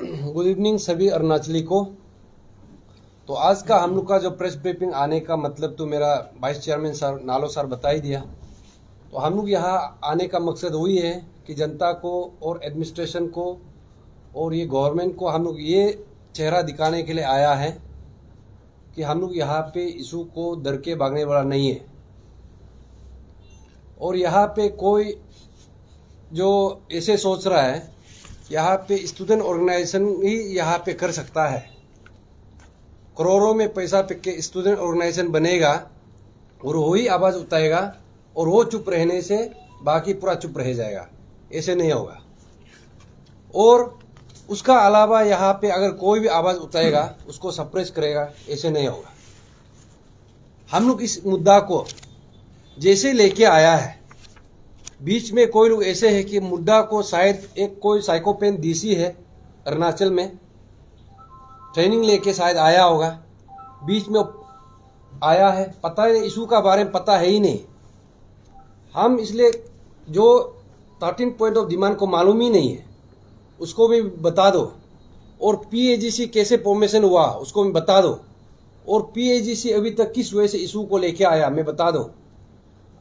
Good evening सभी अरुणाचली को। तो आज का हम लोग का जो प्रेस ब्रीफिंग आने का मतलब तो मेरा वाइस चेयरमैन सर नालो सर बता ही दिया। तो हम लोग यहाँ आने का मकसद वही है कि जनता को और एडमिनिस्ट्रेशन को और ये गवर्नमेंट को हम लोग ये चेहरा दिखाने के लिए आया है कि हम लोग यहाँ पे इशू को डर के भागने वाला नहीं है। और यहाँ पे कोई जो ऐसे सोच रहा है यहाँ पे स्टूडेंट ऑर्गेनाइजेशन ही यहाँ पे कर सकता है, करोड़ों में पैसा पे के स्टूडेंट ऑर्गेनाइजेशन बनेगा और वही आवाज उठाएगा और वो चुप रहने से बाकी पूरा चुप रह जाएगा, ऐसे नहीं होगा। और उसका अलावा यहाँ पे अगर कोई भी आवाज उठाएगा उसको सप्रेस करेगा, ऐसे नहीं होगा। हम लोग इस मुद्दा को जैसे लेके आया है, बीच में कोई लोग ऐसे है कि मुद्दा को शायद एक कोई साइकोपेन डीसी है अरुणाचल में, ट्रेनिंग लेके शायद आया होगा, बीच में आया है, पता है इशू का बारे में पता है ही नहीं। हम इसलिए जो 13 पॉइंट ऑफ डिमांड को मालूम ही नहीं है उसको भी बता दो, और पीएजीसी कैसे फॉर्मेशन हुआ उसको भी बता दो, और पीएजीसी अभी तक किस वजह से इशू को लेके आया मैं बता दो।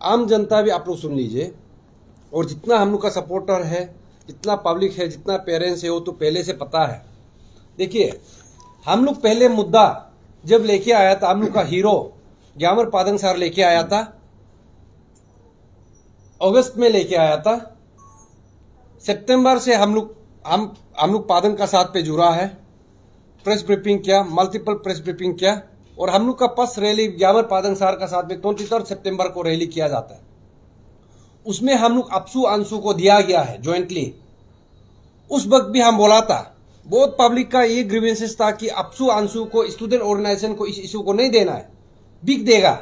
आम जनता भी आप लोग सुन लीजिए, और जितना हम लोग का सपोर्टर है, जितना पब्लिक है, जितना पेरेंट्स है, वो तो पहले से पता है। देखिए हम लोग पहले मुद्दा जब लेके आया था, हम लोग का हीरो ग्यामर पादंग सर लेके आया था, अगस्त में लेके आया था। सितंबर से हम लोग पादंग का साथ पे जुड़ा है, प्रेस ब्रीफिंग किया, मल्टीपल प्रेस ब्रीफिंग किया, और हम लोग का फर्स्ट रैली ग्यामर पादंग सर का साथ में 23 सितंबर को रैली किया जाता है। उसमें हम लोग अपसू अंशु को दिया गया है ज्वाइंटली। उस वक्त भी हम बोला था, बहुत पब्लिक का ये ग्रीवेंसेस था कि अपसू अंशु को स्टूडेंट ऑर्गेनाइजेशन को इस इशू को नहीं देना है, बिक देगा।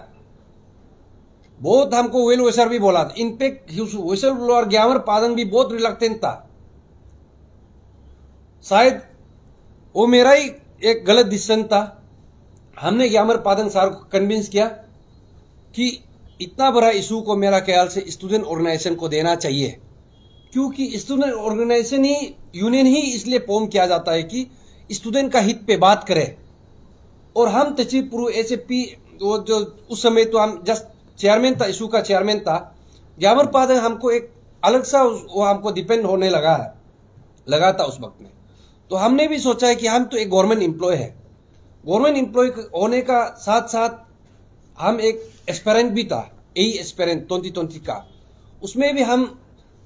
बहुत हमको वेल वेसर भी बोला था, इनफैक्ट वेसल ब्लोअर ग्यामर पादंग भी बहुत रिलक्टेंट था। शायद वो मेरा ही एक गलत डिसीजन था। हमने ग्यामर पादंग सर को कन्विंस किया कि इतना बड़ा इशू को मेरा ख्याल से स्टूडेंट ऑर्गेनाइजेशन को देना चाहिए, क्योंकि स्टूडेंट ऑर्गेनाइजेशन ही, यूनियन ही इसलिए फॉर्म किया जाता है कि स्टूडेंट का हित पे बात करे। और हम तचिपुरु एसएफपी जो उस समय तो हम जस्ट चेयरमैन था, इशू का चेयरमैन था, ग्यामर पादंग हमको एक अलग सा वो हमको डिपेंड होने लगा था उस वक्त में। तो हमने भी सोचा है कि हम तो एक गवर्नमेंट एम्प्लॉय है, गवर्नमेंट एम्प्लॉय होने का साथ साथ हम एक एस्पेरेंट भी था, यही एस्पेरेंट 2020 का, उसमें भी हम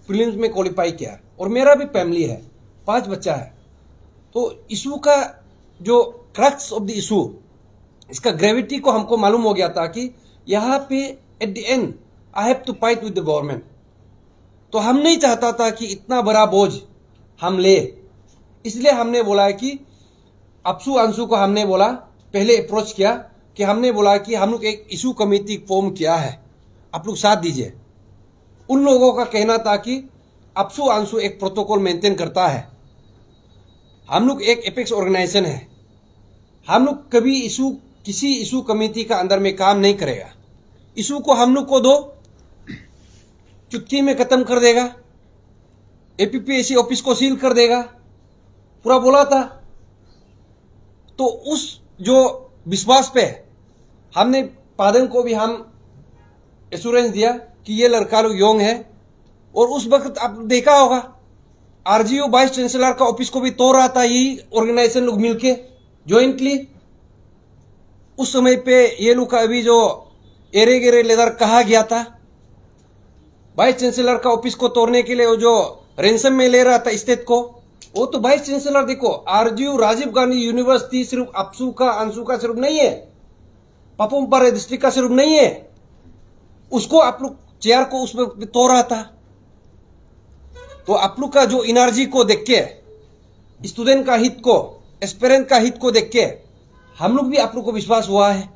प्रीलिम्स में क्वालिफाई किया। और मेरा भी फैमिली है, 5 बच्चा है। तो इशू का जो क्रक्स ऑफ द इशू, इसका ग्रेविटी को हमको मालूम हो गया था कि यहाँ पे at the end I have to fight with the government. तो हम नहीं चाहता था कि इतना बड़ा बोझ हम ले, इसलिए हमने बोला है कि अपसू अंशु को हमने बोला, पहले अप्रोच किया कि हमने बोला कि हम लोग एक इशू कमेटी फॉर्म किया है, आप लोग साथ दीजिए। उन लोगों का कहना था कि अपसू अंशु एक प्रोटोकॉल मेंटेन करता है, हम लोग एक एपेक्स ऑर्गेनाइजेशन है, हम लोग कभी किसी इशू कमेटी का अंदर में काम नहीं करेगा। इशू को हम लोग को दो, चुटकी में खत्म कर देगा, एपीपीएससी ऑफिस को सील कर देगा, पूरा बोला था। तो उस जो विश्वास पे हमने पादंग को भी हम एश्योरेंस दिया कि ये लड़का लोग योंग है। और उस वक्त आप देखा होगा आरजीओ वाइस चांसलर का ऑफिस को भी तोड़ रहा था यही ऑर्गेनाइजेशन लोग मिलके ज्वाइंटली। उस समय पे ये लोग का अभी जो एरे गेरे लेदर कहा गया था, वाइस चांसलर का ऑफिस को तोड़ने के लिए वो जो रेंसम में ले रहा था स्टेट को, वो तो वाइस चांसलर देखो आरजीयू राजीव गांधी यूनिवर्सिटी सिर्फ अपसू का अंशु का सिर्फ नहीं है, पापुम पारे डिस्ट्रिक्ट का सिर्फ नहीं है, उसको आप लोग चेयर को उसमें तोड़ रहा था। तो आप लोग का जो एनर्जी को देख के, स्टूडेंट का हित को, एस्पिरेंट का हित को देख के हम लोग भी आप लोग को विश्वास हुआ है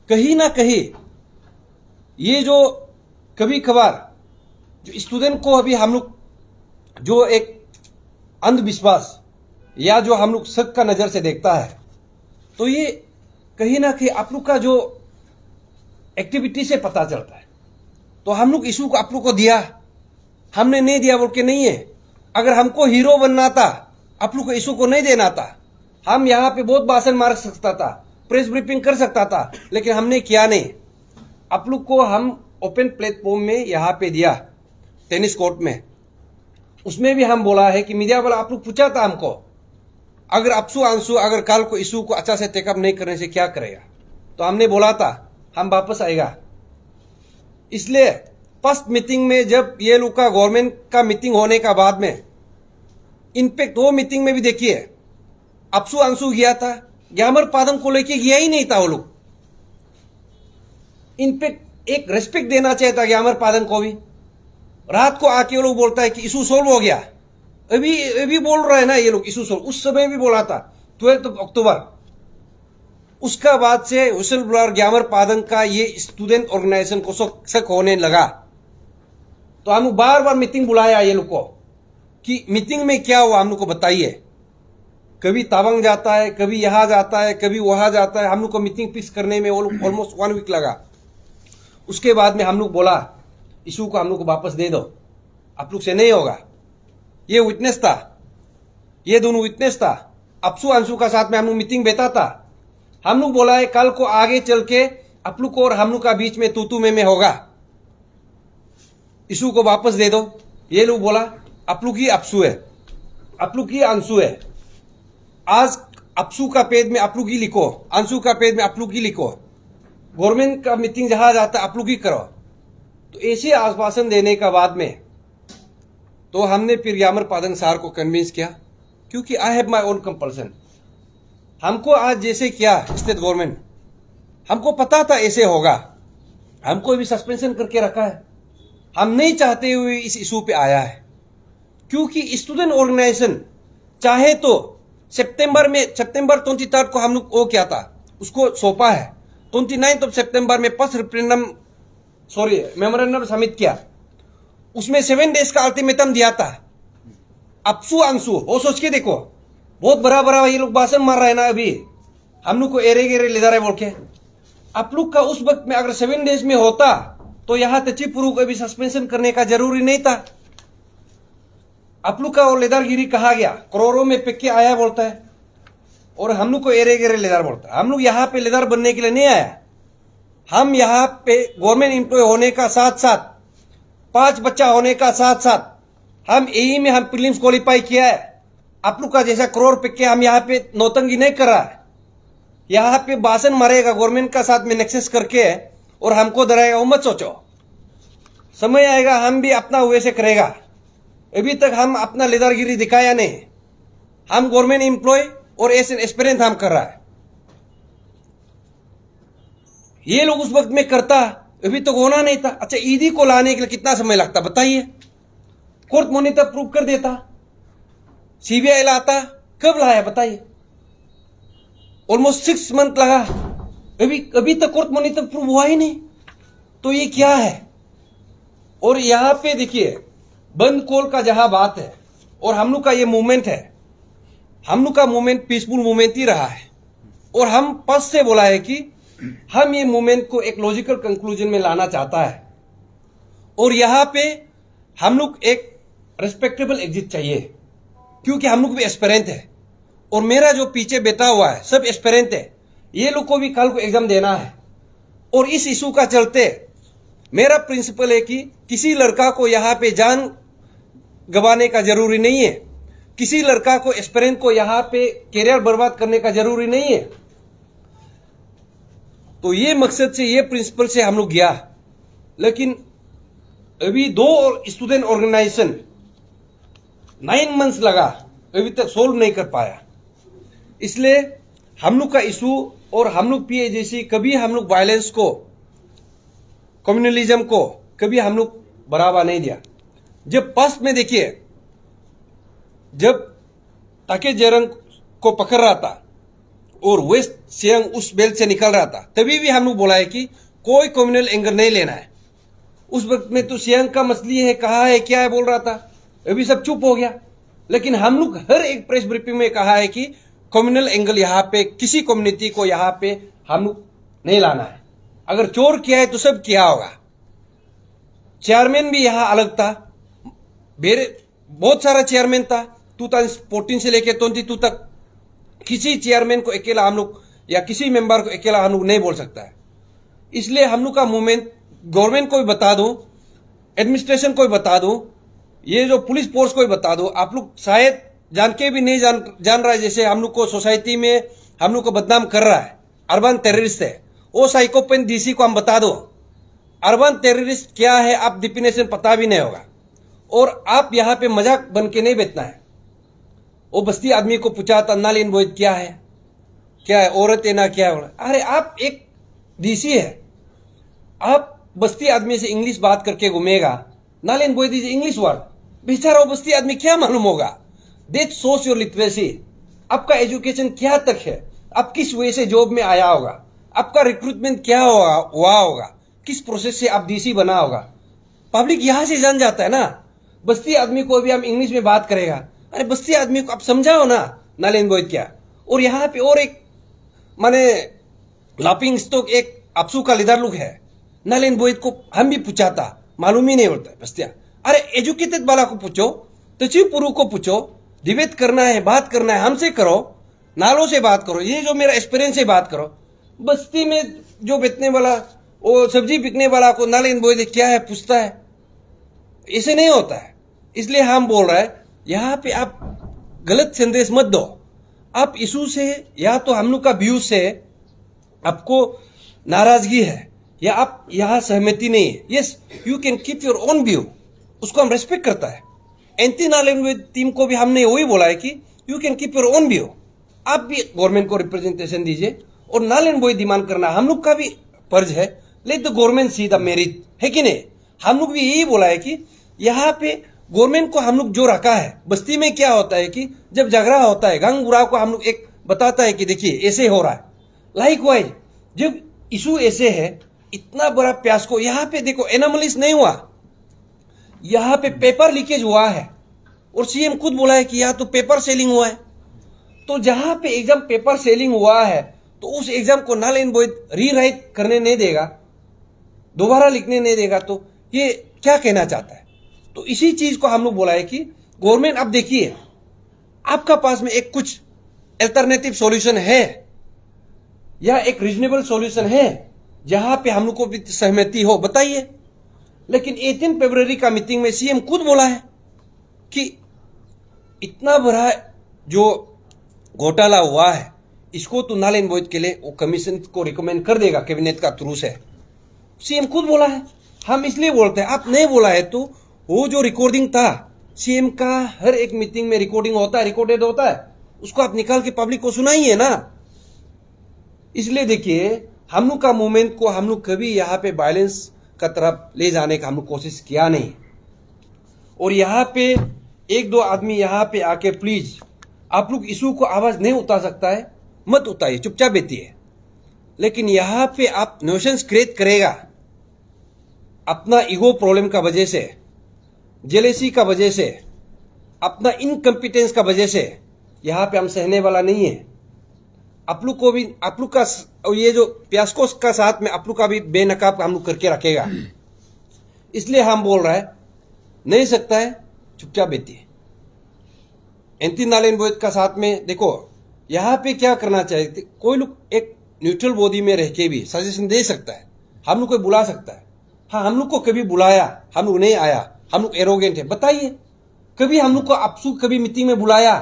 कहीं ना कहीं ये जो कभी कभार जो स्टूडेंट को अभी हम लोग जो एक अंधविश्वास या जो हम लोग शक का नजर से देखता है, तो ये कहीं ना कहीं आप लोग का जो एक्टिविटी से पता चलता है। तो हम लोग इशू को आप लोग को दिया, हमने नहीं दिया बोल के नहीं है। अगर हमको हीरो बनना था आप लोग को इशू को नहीं देना था। हम यहाँ पे बहुत भाषण मार सकता था, प्रेस ब्रीफिंग कर सकता था, लेकिन हमने किया नहीं। आप लोग को हम ओपन प्लेटफॉर्म में यहाँ पे दिया, टेनिस कोर्ट में, उसमें भी हम बोला है कि मीडिया वाला आप लोग पूछा था हमको, अगर अपसू आंसू अगर कल को इशू को अच्छा से टेकअप नहीं करने से क्या करेगा, तो हमने बोला था हम वापस आएगा। इसलिए फर्स्ट मीटिंग में जब ये लोग का गवर्नमेंट का मीटिंग होने का बाद में, इनफेक्ट वो मीटिंग में भी देखिए अपसू आंसू गया था, ग्यामर पादम को लेके गया ही नहीं था वो लोग। इनफेक्ट एक रेस्पेक्ट देना चाहिए था ग्यामर पादम को भी। रात को आके वो लोग बोलता है कि इशू सोल्व हो गया, अभी बोल रहा है ना ये लोग इशू सोल्व, उस समय भी बोला था 12 अक्टूबर। उसका बाद से हुसल ब्लर ग्यामर पादम का ये स्टूडेंट ऑर्गेनाइजेशन को शक होने लगा, तो हम बार बार मीटिंग बुलाया ये लोग को कि मीटिंग में क्या हुआ हम लोग को बताइए। कभी तावंग जाता है, कभी यहां जाता है, कभी वहां जाता है, हम लोग को मीटिंग फिक्स करने में वो लोग ऑलमोस्ट 1 वीक लगा। उसके बाद में हम लोग बोला इशू को हम लोग को वापस दे दो, आप लोग से नहीं होगा। ये विटनेस था, ये दोनों विटनेस था, अपसू अंशु का साथ में हम लोग मीटिंग बैठा था। हम लोग बोला है कल को आगे चल के आप लोग को और हम लोग का बीच में तू में होगा, इशू को वापस दे दो। ये लोग बोला आप लोग ही अपसू है, आप लोग ही अंशु है, आज अपसू का पेज में आप लोग ही लिखो, अंशु का पेज में आप लोग ही लिखो, गवर्नमेंट का मीटिंग जहां जाता है आप लोग ही करो। तो ऐसे आश्वासन देने का बाद में तो हमने फिर ग्यामर पादम सार को कन्विंस किया, क्योंकि I have my own compulsion. हमको आज जैसे किया स्टेट गवर्नमेंट, हमको पता था ऐसे होगा, हमको भी सस्पेंशन करके रखा है, हम नहीं चाहते हुए इस इशू पे आया है। क्योंकि स्टूडेंट ऑर्गेनाइजेशन चाहे तो सितंबर 23 को हम लोग वो क्या था उसको सौंपा है, 29 सितंबर में फर्स्ट मेमोरेंडम सबमिट किया, उसमें 7 डेज का अल्टीमेटम दिया था। अपसू अंशु वो सोच के देखो, बहुत बड़ा ये लोग भाषण मार रहे हैं ना, अभी हम लोग को एरे गेरे ले जा रहे बोल के। आप लोग का उस वक्त में अगर 7 डेज में होता तो यहां तचिपुरु को भी सस्पेंशन करने का जरूरी नहीं था। आप लोग का वो लेदारगिरी कहा गया, करोड़ों में पिक के आया बोलता है, और हम लोग को एरे गेरे लेदार बोलता है। हम लोग यहाँ पे लेदार बनने के लिए नहीं आया, हम यहाँ पे गवर्नमेंट एम्प्लॉय होने का साथ साथ 5 बच्चा होने का साथ साथ हम एई में हम प्रीलिम्स क्वालिफाई किया है। आप लोग का जैसा करोड़ पिक के हम यहाँ पे नौतंगी नहीं कर रहा है, यहाँ पे भाषण मारेगा गवर्नमेंट का साथ में नेक्सेस करके और हमको डराएगा, वो मत सोचो, समय आएगा हम भी अपना वैसे करेगा। अभी तक हम अपना लेदारगिरी दिखाया नहीं, हम गवर्नमेंट एम्प्लॉय और एस एस्पिरेंट हम कर रहा है। ये लोग उस वक्त में करता, अभी तक होना नहीं था। अच्छा ईडी को लाने के लिए कितना समय लगता बताइए, कोर्ट मॉनिटर प्रूव कर देता, सीबीआई लाता, कब लाया बताइए, ऑलमोस्ट 6 मंथ लगा, अभी तक कोर्ट मॉनिटर प्रूव हुआ ही नहीं। तो ये क्या है। और यहां पे देखिए बंद कॉल का जहां बात है, और हम लोग का ये मूवमेंट है, हम लोग का मूवमेंट पीसफुल मूवमेंट ही रहा है, और हम फर्स्ट से बोला है कि हम ये मूवमेंट को एक लॉजिकल कंक्लूजन में लाना चाहता है, और यहां पे हम लोग एक रेस्पेक्टेबल एग्जिट चाहिए, क्योंकि हम लोग भी एस्पिरेंट है, और मेरा जो पीछे बैठा हुआ है सब एस्पिरेंट है, ये लोग को भी कल को एग्जाम देना है। और इस इशू का चलते मेरा प्रिंसिपल है कि किसी लड़का को यहां पे जान गंवाने का जरूरी नहीं है, किसी लड़का को एस्पिरेंट को यहां पे कैरियर बर्बाद करने का जरूरी नहीं है। तो ये मकसद से, ये प्रिंसिपल से हम लोग गया, लेकिन अभी 2 स्टूडेंट ऑर्गेनाइजेशन 9 मंथ्स लगा, अभी तक सोल्व नहीं कर पाया। इसलिए हम लोग का इशू, और हम लोग पीएजेसी कभी हम लोग वायलेंस को, कम्युनलिज्म को कभी हम लोग बढ़ावा नहीं दिया। जब फर्स्ट में देखिए, जब ताके जेरंग को पकड़ रहा था और वेस्ट सियांग उस बेल्ट से निकल रहा था, तभी भी हम लोग बोला है कि कोई कम्युनल एंगर नहीं लेना है। उस वक्त में तो सियांग का मसली है, कहा है, क्या है बोल रहा था, अभी सब चुप हो गया। लेकिन हम लोग हर एक प्रेस ब्रीफिंग में कहा है कि कम्युनल एंगल यहाँ पे किसी कम्युनिटी को यहाँ पे हम लोग नहीं लाना है। अगर चोर किया है तो सब किया होगा। चेयरमैन भी यहाँ अलग था, बहुत सारा चेयरमैन था, 2014 से लेकर 22 तक किसी चेयरमैन को अकेला हम लोग या किसी मेंबर को अकेला हम लोग नहीं बोल सकता है। इसलिए हम लोग का मूवमेंट गवर्नमेंट को भी बता दो, एडमिनिस्ट्रेशन को भी बता दो, ये जो पुलिस फोर्स को भी बता दो। आप लोग शायद जान के भी नहीं जान रहा है, जैसे हम लोग को सोसाइटी में हम लोग को बदनाम कर रहा है, अर्बन टेररिस्ट है। वो साइकोपेन डीसी को हम बता दो अर्बन टेररिस्ट क्या है, आप डिफिनेशन पता भी नहीं होगा। और आप यहाँ पे मजाक बन के नहीं बैठना है। वो बस्ती आदमी को पूछा था नालिन बोइद क्या है औरत है ना क्या है। अरे आप एक डीसी है, आप बस्ती आदमी से इंग्लिश बात करके घूमेगा। नालिन बोइद इज इंग्लिश वर्ड, बेचारा वो बस्ती आदमी क्या मालूम होगा। दैट शोस योर लिटरेसी, आपका एजुकेशन क्या तक है, आप किस वजह से जॉब में आया होगा, आपका रिक्रूटमेंट क्या हुआ होगा, किस प्रोसेस से आप डीसी बना होगा। पब्लिक यहां से जान जाता है ना। बस्ती आदमी को भी हम इंग्लिश में बात करेगा, अरे बस्ती आदमी को आप समझाओ ना नालिन बोइद क्या। और यहाँ पे और एक माने लाफिंग स्टॉक एक अपसू का लीडर लोग है, नालिन बोइद को हम भी पूछा था, मालूम ही नहीं होता है बस्तिया। अरे एजुकेटेड वाला को पूछो, तचिपुरु को पूछो, डिबेट करना है, बात करना है, हमसे करो, नालों से बात करो, ये जो मेरा एक्सपीरियंस से बात करो। बस्ती में जो बेचने वाला, वो सब्जी बिकने वाला को नालिन बोइद क्या है पूछता है, ऐसे नहीं होता है। इसलिए हम बोल रहे हैं यहाँ पे आप गलत संदेश मत दो। आप इशू से या तो हम लोग का व्यू से आपको नाराजगी है या आप यहाँ सहमति नहीं है, yes you can keep your own view, उसको हम रेस्पेक्ट करता है। एंटी नालिन बोइद टीम को भी हमने वही बोला है कि you can keep your own view, आप भी गवर्नमेंट को रिप्रेजेंटेशन दीजिए और नालिन बोइद डिमांड करना हम लोग का भी फर्ज है। Let the government see the merit, है कि नहीं। हम लोग भी यही बोला है कि यहाँ पे गवर्नमेंट को हम लोग जो रखा है, बस्ती में क्या होता है कि जब झगड़ा होता है गंग बुरा को हम लोग एक बताता है कि देखिए ऐसे हो रहा है। लाइक वाइज जब इशू ऐसे है, इतना बड़ा प्यास को यहाँ पे देखो एनोमलीज नहीं हुआ, यहाँ पे पेपर लीकेज हुआ है और सीएम खुद बोला है कि यहाँ तो पेपर सेलिंग हुआ है। तो जहां पे एग्जाम पेपर सेलिंग हुआ है तो उस एग्जाम को नालिन बोइद रीराइट करने नहीं देगा, दोबारा लिखने नहीं देगा, तो ये क्या कहना चाहता है। तो इसी चीज को हम लोग बोला है कि गवर्नमेंट अब देखिए आपका पास में एक कुछ अल्टरनेटिव सॉल्यूशन है या एक रीजनेबल सॉल्यूशन है जहां पे हम लोग को भी सहमति हो, बताइए। लेकिन 18 फरवरी का मीटिंग में सीएम खुद बोला है कि इतना बड़ा जो घोटाला हुआ है इसको तो नालिन बोइद के लिए वो कमीशन को रिकमेंड कर देगा कैबिनेट का थ्रू से, सीएम खुद बोला है। हम इसलिए बोलते हैं, आप नहीं बोला है तो वो जो रिकॉर्डिंग था सीएम का, हर एक मीटिंग में रिकॉर्डिंग होता है, रिकॉर्डेड होता है, उसको आप निकाल के पब्लिक को सुनाइए ना। इसलिए देखिए हम लोग का मूवमेंट को हम लोग कभी यहाँ पे वायलेंस का तरफ ले जाने का हम लोग कोशिश किया नहीं। और यहाँ पे एक दो आदमी यहाँ पे आके प्लीज आप लोग इशू को आवाज नहीं उठा सकता है, मत उठाइए, चुपचाप बैठिए। लेकिन यहाँ पे आप न्यूसेंस क्रिएट करेगा अपना ईगो प्रॉब्लम का वजह से, जेलेसी का वजह से, अपना इनकम्पिटेंस का वजह से, यहाँ पे हम सहने वाला नहीं है। आप लोग को भी, आप लोग का ये जो प्यासको का साथ में आप लोग का भी बेनकाब हम लोग करके रखेगा। इसलिए हम बोल रहे हैं नहीं सकता है, चुपचाप बैठिए। एंटी नालिन बोइद का साथ में देखो यहाँ पे क्या करना चाहिए, कोई लोग एक न्यूट्रल बॉडी में रह के भी सजेशन दे सकता है, हम लोग को बुला सकता है। हाँ, हम लोग को कभी बुलाया, हम लोग नहीं आया, हम लोग एरोगेंट है, बताइए। कभी हम लोग को आपसू कभी मीटिंग में बुलाया,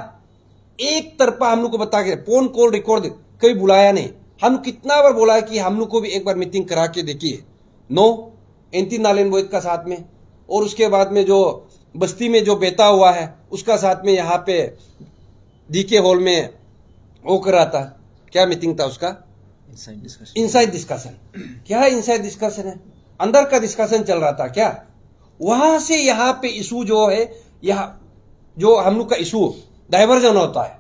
एक तरफा हम लोग को बता के फोन कॉल रिकॉर्ड कभी बुलाया नहीं। हम कितना बार बोला कि हम लोग को भी एक बार मीटिंग करा के देखिए, नो एंटी नालिन बोइद का साथ में। और उसके बाद में जो बस्ती में जो बेटा हुआ है उसका साथ में यहाँ पे डीके हॉल में वो कर रहा था, क्या मीटिंग था उसका, इनसाइड डिस्कशन। क्या इनसाइड डिस्कशन है, अंदर का डिस्कशन चल रहा था क्या। वहां से यहाँ पे इशू जो है, यहाँ जो हम लोग का इशू डाइवर्जन होता है,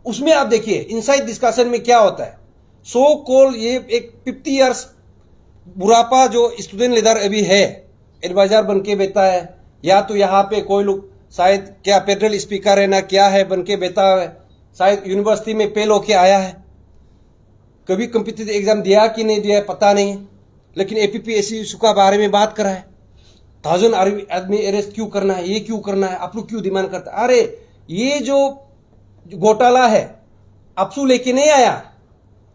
उसमें आप देखिए इनसाइड डिस्कशन में क्या होता है। सो कॉल ये एक 50 इयर्स बुढ़ापा जो स्टूडेंट लीडर अभी है, एडवाइजर बन के बैठा है, या तो यहाँ पे कोई लोग शायद क्या फेडरल स्पीकर है ना क्या है बन के बैठा है, शायद यूनिवर्सिटी में फेल होके आया है, कभी कॉम्पिटिटिव एग्जाम दिया कि नहीं दिया पता नहीं, लेकिन एपीपीएससी इशू का बारे में बात कर रहा है। 1000 आदमी अरेस्ट क्यों करना है, ये क्यों करना है, आप लोग क्यों डिमांड करते हैं। अरे ये जो घोटाला है, अपसू लेके नहीं आया,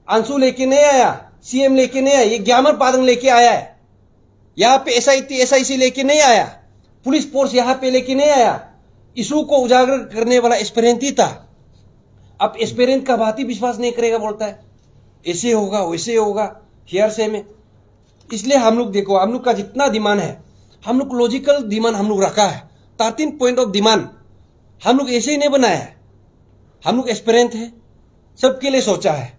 अंशु लेके नहीं आया, सीएम लेके नहीं आया, ये ग्यामर पादंग लेके आया है। यहां पे एसआईसी लेके नहीं आया, पुलिस फोर्स यहां पे लेके नहीं आया। इशू को उजागर करने वाला एस्पिरेंट ही था। अब एस्पिरेंट का बात ही विश्वास नहीं करेगा, बोलता है ऐसे होगा वैसे होगा हियरसे में। इसलिए हम लोग देखो, हम लोग का जितना डिमांड है, हम लोग लॉजिकल डिमांड हम लोग रखा है। 13 पॉइंट ऑफ डिमांड हम लोग ऐसे ही नहीं बनाया है। हम लोग एस्पिरेंट है, सबके लिए सोचा है।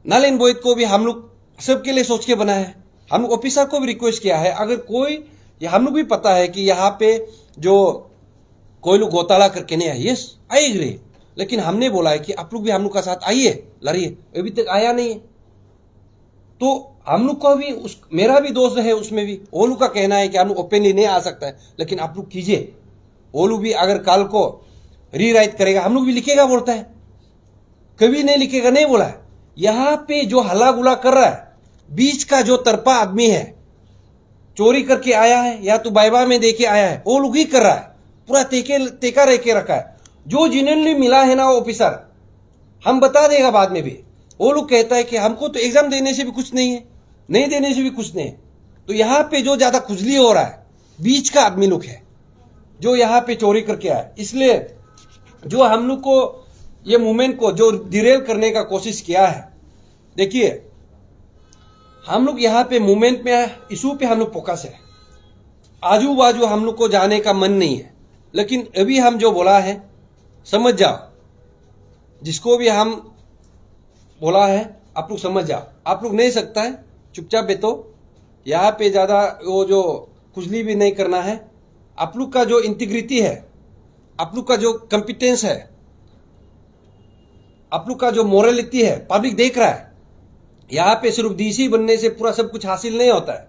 नलिन बोइड को भी हम लोग सबके लिए सोच के बनाया है। हम लोग ऑफिसर को भी रिक्वेस्ट किया है, अगर कोई, हम लोग भी पता है कि यहाँ पे जो कोई लोग घोटाला करके नहीं आए, यस आई एग्री, लेकिन हमने बोला है कि आप लोग भी हम लोग का साथ आइए, लड़िए। अभी तक आया नहीं है, तो हम लोग को भी मेरा भी दोस्त है उसमें भी। वो लोग का कहना है कि हम लोग ओपनली नहीं आ सकता है, लेकिन आप लोग कीजिए। वो लोग भी अगर कल को रीराइट करेगा, हम लोग भी लिखेगा बोलता है, कभी नहीं लिखेगा नहीं बोला है। यहां पे जो हल्ला गुला कर रहा है, बीच का जो तरफा आदमी है, चोरी करके आया है या तो बाइबा में देके आया है, वो लोग ही कर रहा है। पूरा तेका रह के रखा है। जो जिन्हें मिला है ना वो ऑफिसर, हम बता देगा बाद में भी। वो लोग कहता है कि हमको तो एग्जाम देने से भी कुछ नहीं है, नहीं देने से भी कुछ नहीं है। तो यहां पे जो ज्यादा खुजली हो रहा है, बीच का आदमी लोग है जो यहां पे चोरी करके आया। इसलिए जो हम लोग को ये मूवमेंट को जो डिरेल करने का कोशिश किया है, देखिए हम लोग यहां पे मूवमेंट में इशू पे हम लोग फोकस है। आजू बाजू हम लोग को जाने का मन नहीं है, लेकिन अभी हम जो बोला है समझ जाओ। जिसको भी हम बोला है आप लोग समझ जाओ। आप लोग नहीं सकता है चुपचाप बैठो, यहाँ पे ज्यादा वो जो खुजली भी नहीं करना है। आप लोग का जो इंटीग्रिटी है, आप लोग का जो कॉम्पिटेंस है, आप लोग का जो मोरलिटी है, पब्लिक देख रहा है। यहाँ पे सिर्फ डीसी बनने से पूरा सब कुछ हासिल नहीं होता है।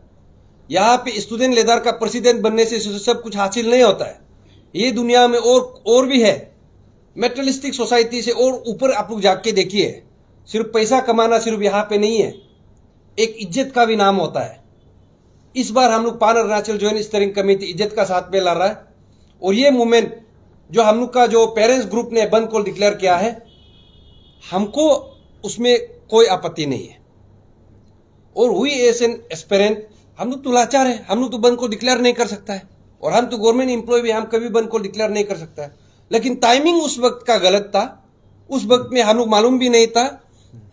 यहाँ पे स्टूडेंट लीडर का प्रेसिडेंट बनने से सब कुछ हासिल नहीं होता है। ये दुनिया में और भी है, मेटेरियलिस्टिक सोसाइटी से और ऊपर आप लोग जाके देखिए। सिर्फ पैसा कमाना सिर्फ यहाँ पे नहीं है, एक इज्जत का भी नाम होता है। इस बार हम लोग पान अरुणाचल जॉइंट स्टीयरिंग कमेटी इज्जत का साथ में लड़ रहा है। और ये मूवमेंट जो हम लोग का जो पेरेंट्स ग्रुप ने बंद को डिक्लेयर किया है, हमको उसमें कोई आपत्ति नहीं है। और हुई एज एन एस्पिरेंट, हम लोग तो लाचार है, हम लोग तो बंद को डिक्लेयर नहीं कर सकता है। और हम तो गवर्नमेंट एम्प्लॉय भी, हम कभी बंद को डिक्लेयर नहीं कर सकता है। लेकिन टाइमिंग उस वक्त का गलत था। उस वक्त में हम लोग मालूम भी नहीं था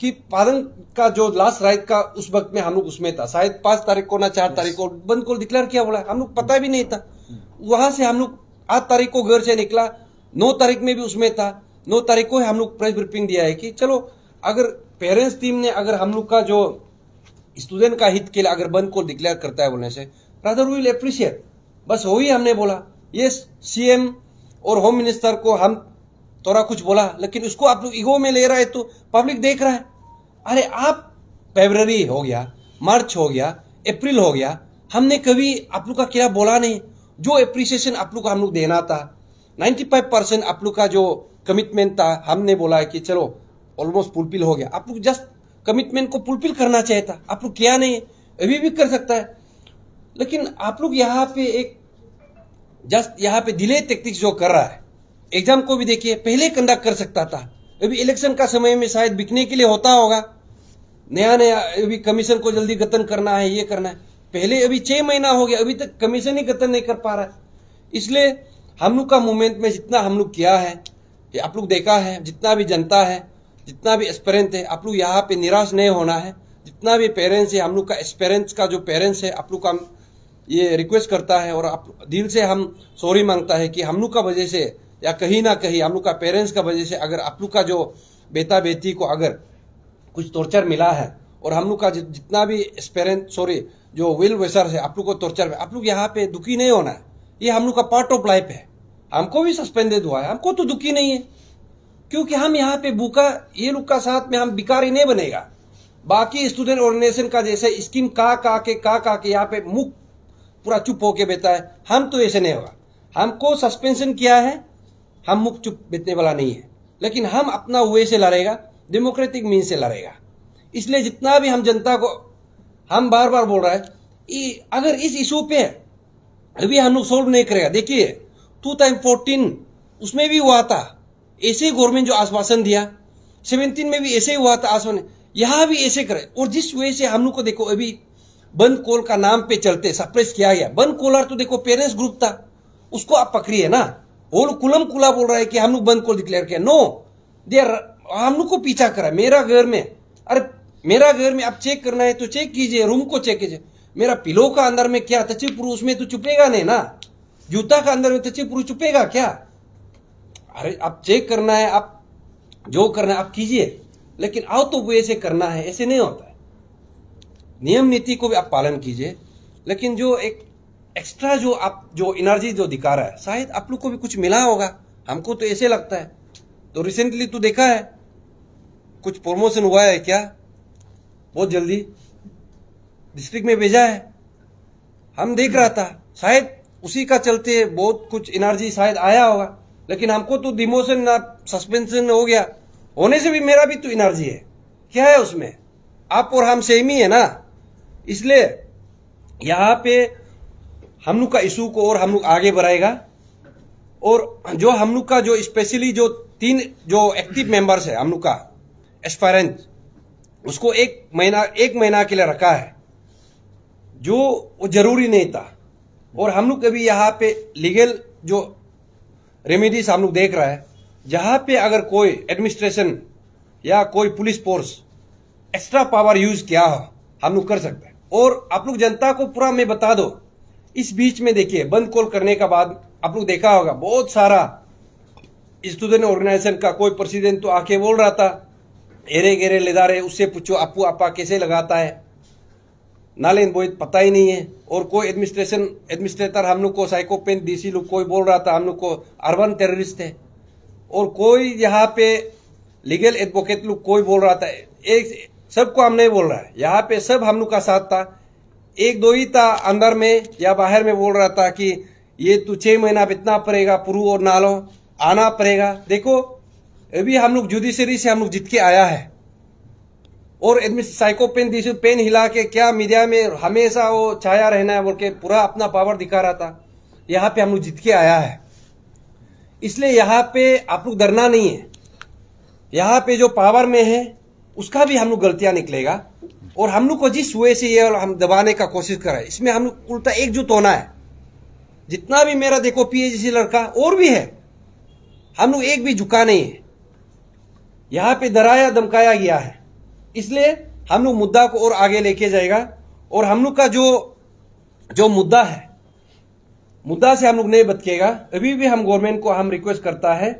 कि पादंग का जो लास्ट राइट का उस वक्त में हम लोग उसमें था। शायद 5 तारीख को ना 4 तारीख को बंद को डिक्लेयर किया बोला, हम लोग पता भी नहीं था। वहां से हम लोग 8 तारीख को घर से निकला, 9 तारीख में भी उसमें था। 9 तारीख को हम लोग प्रेस ब्रीफिंग दिया है कि चलो अगर पेरेंट्स टीम ने अगर हम लोग का जो स्टूडेंट का हित के लिए अगर बंद को डिक्लेयर करता है बोलने से, रादर वी विल अप्रिशिएट। बस वही हमने बोला। ये सीएम और होम मिनिस्टर को हम थोड़ा कुछ बोला, लेकिन उसको आप लोग ईगो में ले रहा है तो पब्लिक देख रहा है। अरे आप फरवरी हो गया, मार्च हो गया, अप्रैल हो गया, हमने कभी आप लोग का क्या बोला नहीं। जो एप्रिसिएशन आप लोग को हम लोग देना था, 95% आप लोग का जो कमिटमेंट था, हमने बोला है कि चलो ऑलमोस्ट फुलफिल हो गया। आप लोग जस्ट कमिटमेंट को फुलफिल करना चाहिए था, आप लोग किया नहीं है। अभी भी कर सकता है, लेकिन आप लोग यहाँ पे एक जस्ट यहाँ पे डिले टेक्टिक्स जो कर रहा है। एग्जाम को भी देखिए, पहले कंडक्ट कर सकता था। अभी इलेक्शन का समय में शायद बिकने के लिए होता होगा, नया नया अभी कमीशन को जल्दी गठन करना है, ये करना है। पहले अभी 6 महीना हो गया, अभी तक कमीशन ही गठन नहीं कर पा रहा है। इसलिए हम लोग का मूवमेंट में जितना हम लोग किया है, ये आप लोग देखा है, जितना भी जनता है, जितना भी एस्पिरेंट है, आप लोग यहाँ पे निराश नहीं होना है। जितना भी पेरेंट्स है, हम लोग का एस्पिरेंट्स का जो पेरेंट्स है, आप लोग का ये रिक्वेस्ट करता है और आप दिल से हम सॉरी मांगता है कि हम लोग का वजह से या कहीं ना कहीं हम लोग का पेरेंट्स का वजह से अगर आप लोग का जो बेटा बेटी को अगर कुछ टॉर्चर मिला है, और हम लोग का जितना भी एस्पिरेंट जो वेल विशर है, आप लोग को टॉर्चर, आप लोग यहाँ पे दुखी नहीं होना है। ये हम लोग का पार्ट ऑफ लाइफ है। हमको भी सस्पेंडेड हुआ है, हमको तो दुखी नहीं है, क्योंकि हम यहाँ पे भूखा ये लोग का साथ में हम भिखारी नहीं बनेगा। बाकी स्टूडेंट ऑर्गेनाइजेशन का जैसे स्कीम का के यहाँ पे मुख पूरा चुप होके बैठा है, हम तो ऐसे नहीं होगा। हमको सस्पेंशन किया है, हम मुख चुप बैठने वाला नहीं है, लेकिन हम अपना वे से लड़ेगा, डेमोक्रेटिक मीन से लड़ेगा। इसलिए जितना भी हम जनता को हम बार बार बोल रहा है, अगर इस इशू पे अभी हम लोग सोल्व नहीं करेगा, देखिए 2014 उसमें भी हुआ था ऐसे गवर्नमेंट जो आश्वासन दिया, 17 में भी ऐसे हुआ था आश्वासन, यहां भी ऐसे करे। और जिस वजह से हम लोग को देखो अभी बंद कॉल का नाम पे चलते सप्रेस किया गया। बंद कॉलर तो देखो पेरेंट्स ग्रुप था, उसको आप पकड़िए ना। वो लोग कुलम कुला बोल रहा है कि हम लोग बंद कॉल डिक्लेयर किया। नो, देर हम लोग को पीछा करा। मेरा घर में, अरे मेरा घर में आप चेक करना है तो चेक कीजिए, रूम को चेक कीजिए। मेरा पिलो का अंदर में क्या तचिपुरु, उसमें तो छुपेगा नहीं ना। जूता का अंदर में तचिपुरु छुपेगा क्या? अरे आप चेक करना है, आप जो करना है आप कीजिए, लेकिन आओ तो वो ऐसे करना है, ऐसे नहीं होता है। नियम नीति को भी आप पालन कीजिए, लेकिन जो एक एक्स्ट्रा जो आप जो एनर्जी जो दिखा रहा है, शायद आप लोग को भी कुछ मिला होगा। हमको तो ऐसे लगता है। तो रिसेंटली तो देखा है कुछ प्रमोशन हुआ है क्या, बहुत जल्दी डिस्ट्रिक्ट में भेजा है, हम देख रहा था। शायद उसी का चलते बहुत कुछ एनर्जी शायद आया होगा, लेकिन हमको तो डिमोशन ना सस्पेंशन हो गया। होने से भी मेरा भी तो एनर्जी है, क्या है उसमें? आप और हम सेम ही है ना। इसलिए यहां पे हम लोग का इशू को और हम लोग आगे बढ़ाएगा। और जो हम लोग का जो स्पेशली जो 3 जो एक्टिव मेंबर्स है हम लोग का एस्पायरेंट, उसको 1 महीना के लिए रखा है, जो वो जरूरी नहीं था। और हम लोग अभी यहाँ पे लीगल जो रेमेडीज हम लोग देख रहा है, जहां पे अगर कोई एडमिनिस्ट्रेशन या कोई police force extra power use किया हो, हम लोग कर सकते हैं। और आप लोग जनता को पूरा मैं बता दो, इस बीच में देखिए बंद कॉल करने का बाद आप लोग देखा होगा बहुत सारा स्टूडेंट ऑर्गेनाइजेशन का कोई प्रेसिडेंट तो आके बोल रहा था, एरे गेरे लेदारे, उससे पूछो अप्पू आपा कैसे लगाता है, नालेन बोई पता ही नहीं है। और कोई एडमिनिस्ट्रेटर हम लोग को साइकोपेन डीसी लोग कोई बोल रहा था हम लोग को अर्बन टेररिस्ट है। और कोई यहाँ पे लीगल एडवोकेट लोग कोई बोल रहा था, एक सबको हम नहीं बोल रहा है, यहाँ पे सब हम लोग का साथ था। 1-2 ही था अंदर में या बाहर में बोल रहा था कि ये तो 6 महीना बितना पड़ेगा, पुरु और नालो आना पड़ेगा। देखो अभी हम लोग जुडिशरी से हम लोग जीत के आया है। और साइकोपेन डीसी पेन हिला के क्या मीडिया में हमेशा वो छाया रहना है बोल के पूरा अपना पावर दिखा रहा था। यहाँ पे हम लोग जीत के आया है, इसलिए यहाँ पे आप लोग डरना नहीं है। यहाँ पे जो पावर में है उसका भी हम लोग गलतियां निकलेगा। और हम लोग को जिस वे से ये हम दबाने का कोशिश कर रहे हैं, इसमें हम लोग उल्टा एकजुट होना है। जितना भी मेरा देखो पीएचडी लड़का और भी है, हम लोग एक भी झुका नहीं है। यहाँ पे डराया धमकाया गया है, इसलिए हम लोग मुद्दा को और आगे लेके जाएगा। और हम लोग का जो मुद्दा है, मुद्दा से हम लोग नहीं बचकेगा। अभी भी हम गवर्नमेंट को हम रिक्वेस्ट करता है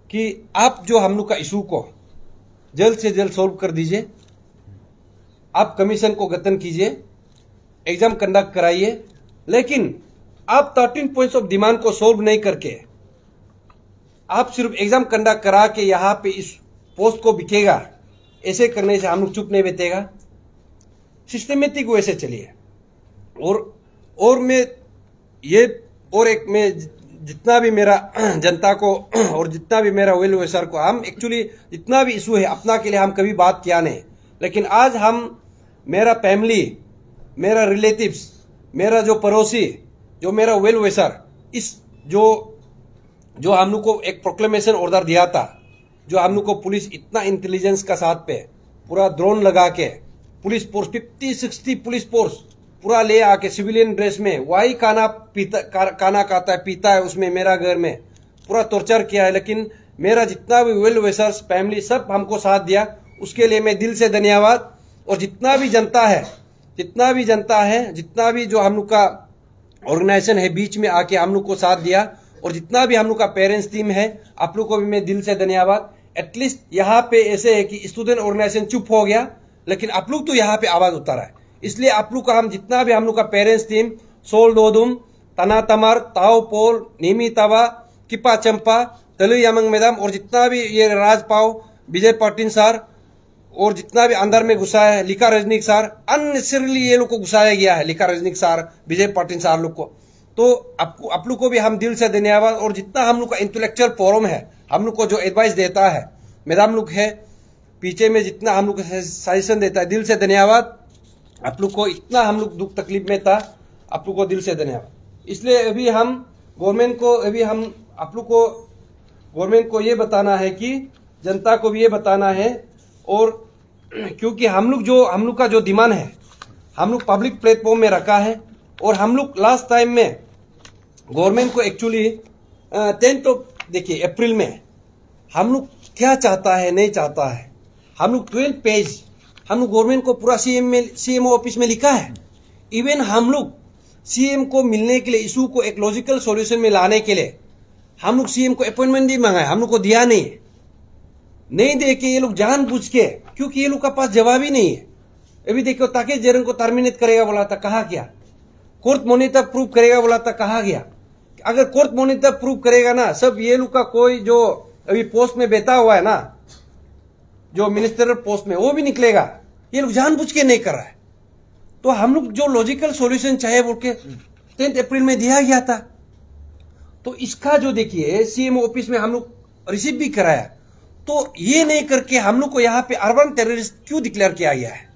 कि आप जो हम लोग का इशू को जल्द से जल्द सॉल्व कर दीजिए। आप कमीशन को गठन कीजिए, एग्जाम कंडक्ट कराइए, लेकिन आप 13 पॉइंट्स ऑफ डिमांड को सॉल्व नहीं करके आप सिर्फ एग्जाम कंडक्ट करा के यहां पे इस पोस्ट को बिकेगा, ऐसे करने से हम लोग चुप नहीं बैठेगा। सिस्टमेटिक वे से चलिए। और मैं ये और एक मैं जितना भी मेरा जनता को और जितना भी मेरा वेल विशर को, हम एक्चुअली जितना भी इशू है अपना के लिए हम कभी बात किया नहीं, लेकिन आज हम मेरा फैमिली, मेरा रिलेटिव्स, मेरा जो पड़ोसी, जो मेरा वेल विशर, इस जो हम लोग को एक प्रोक्लेमेशन ऑर्डर दिया था, जो हम लोग को पुलिस इतना इंटेलिजेंस का साथ पे पूरा ड्रोन लगा के पुलिस फोर्स 50-60 पुलिस फोर्स पूरा ले आके सिविलियन ड्रेस में वही खाना खाता है पीता है, उसमें मेरा घर में पूरा टॉर्चर किया है। लेकिन मेरा जितना भी वेल विशर्स फैमिली सब हमको साथ दिया, उसके लिए मैं दिल से धन्यवाद। और जितना भी जनता है, जितना भी जो हम लोग का ऑर्गेनाइजेशन है बीच में आके हम लोग को साथ दिया, और जितना भी हम लोग का पेरेंट्स टीम है, आप लोग को भी मैं दिल से धन्यवाद। एटलीस्ट यहाँ पे ऐसे है कि स्टूडेंट ऑर्गेनाइजेशन चुप हो गया, लेकिन आप लोग तो यहाँ पे आवाज उतारा है। इसलिए आप लोग का हम जितना भी हम लोग का पेरेंट्स टीम, सोल दोदुम, तना तमर, ताओ पोल, नीमी तवा, किपा चंपा, तलु यमंग मैडम, और जितना भी ये राज पाव, विजय पाटिल सर, और जितना भी अंदर में घुसा है, लिखा रजनीक सर, अननेसेसरीली ये लोग को घुसाया गया है, लिखा रजनीक सर, विजय पाटिल सर लोग को। तो आप लोग को भी हम दिल से धन्यवाद। और जितना हम लोग का इंटेलेक्चुअल फोरम है, हम लोग को जो एडवाइस देता है, मैडम लोग है पीछे में, जितना हम लोग को सजेशन देता है, दिल से धन्यवाद। आप लोग को इतना हम लोग दुख तकलीफ में था, आप लोग को दिल से धन्यवाद। इसलिए अभी हम गवर्नमेंट को, अभी हम आप लोग को गवर्नमेंट को ये बताना है कि जनता को भी ये बताना है। और क्योंकि हम लोग का जो डिमांड है हम लोग पब्लिक प्लेटफॉर्म में रखा है, और हम लोग लास्ट टाइम में गवर्नमेंट को एक्चुअली 10 देखिए अप्रैल में हम लोग क्या चाहता है नहीं चाहता है, हम लोग 12 पेज हम लोग गवर्नमेंट को पूरा सीएमओ ऑफिस में लिखा है। इवन हम लोग सीएम को मिलने के लिए इशू को एक लॉजिकल सॉल्यूशन में लाने के लिए हम लोग सीएम को अपॉइंटमेंट भी मांगा है, हम लोग को दिया नहीं दे के ये लोग जानबूझ के, क्योंकि ये लोग का पास जवाब ही नहीं है। अभी देखो ताकि जरन को टर्मिनेट करेगा बोला था, कहा गया? कोर्ट मॉनिटर प्रूव करेगा बोला था, कहा गया? अगर कोर्ट मॉनिटर प्रूव करेगा ना, सब ये लोग का कोई जो अभी पोस्ट में बैठा हुआ है ना, जो मिनिस्टरल पोस्ट में, वो भी निकलेगा। ये लोग जानबूझ के नहीं कर रहा है। तो हम लोग जो लॉजिकल सॉल्यूशन चाहे बोल के 10 अप्रैल में दिया गया था, तो इसका जो देखिए सीएम ऑफिस में हम लोग रिसीव भी कराया। तो ये नहीं करके हम लोग को यहाँ पे अर्बन टेररिस्ट क्यों डिक्लेयर किया गया है?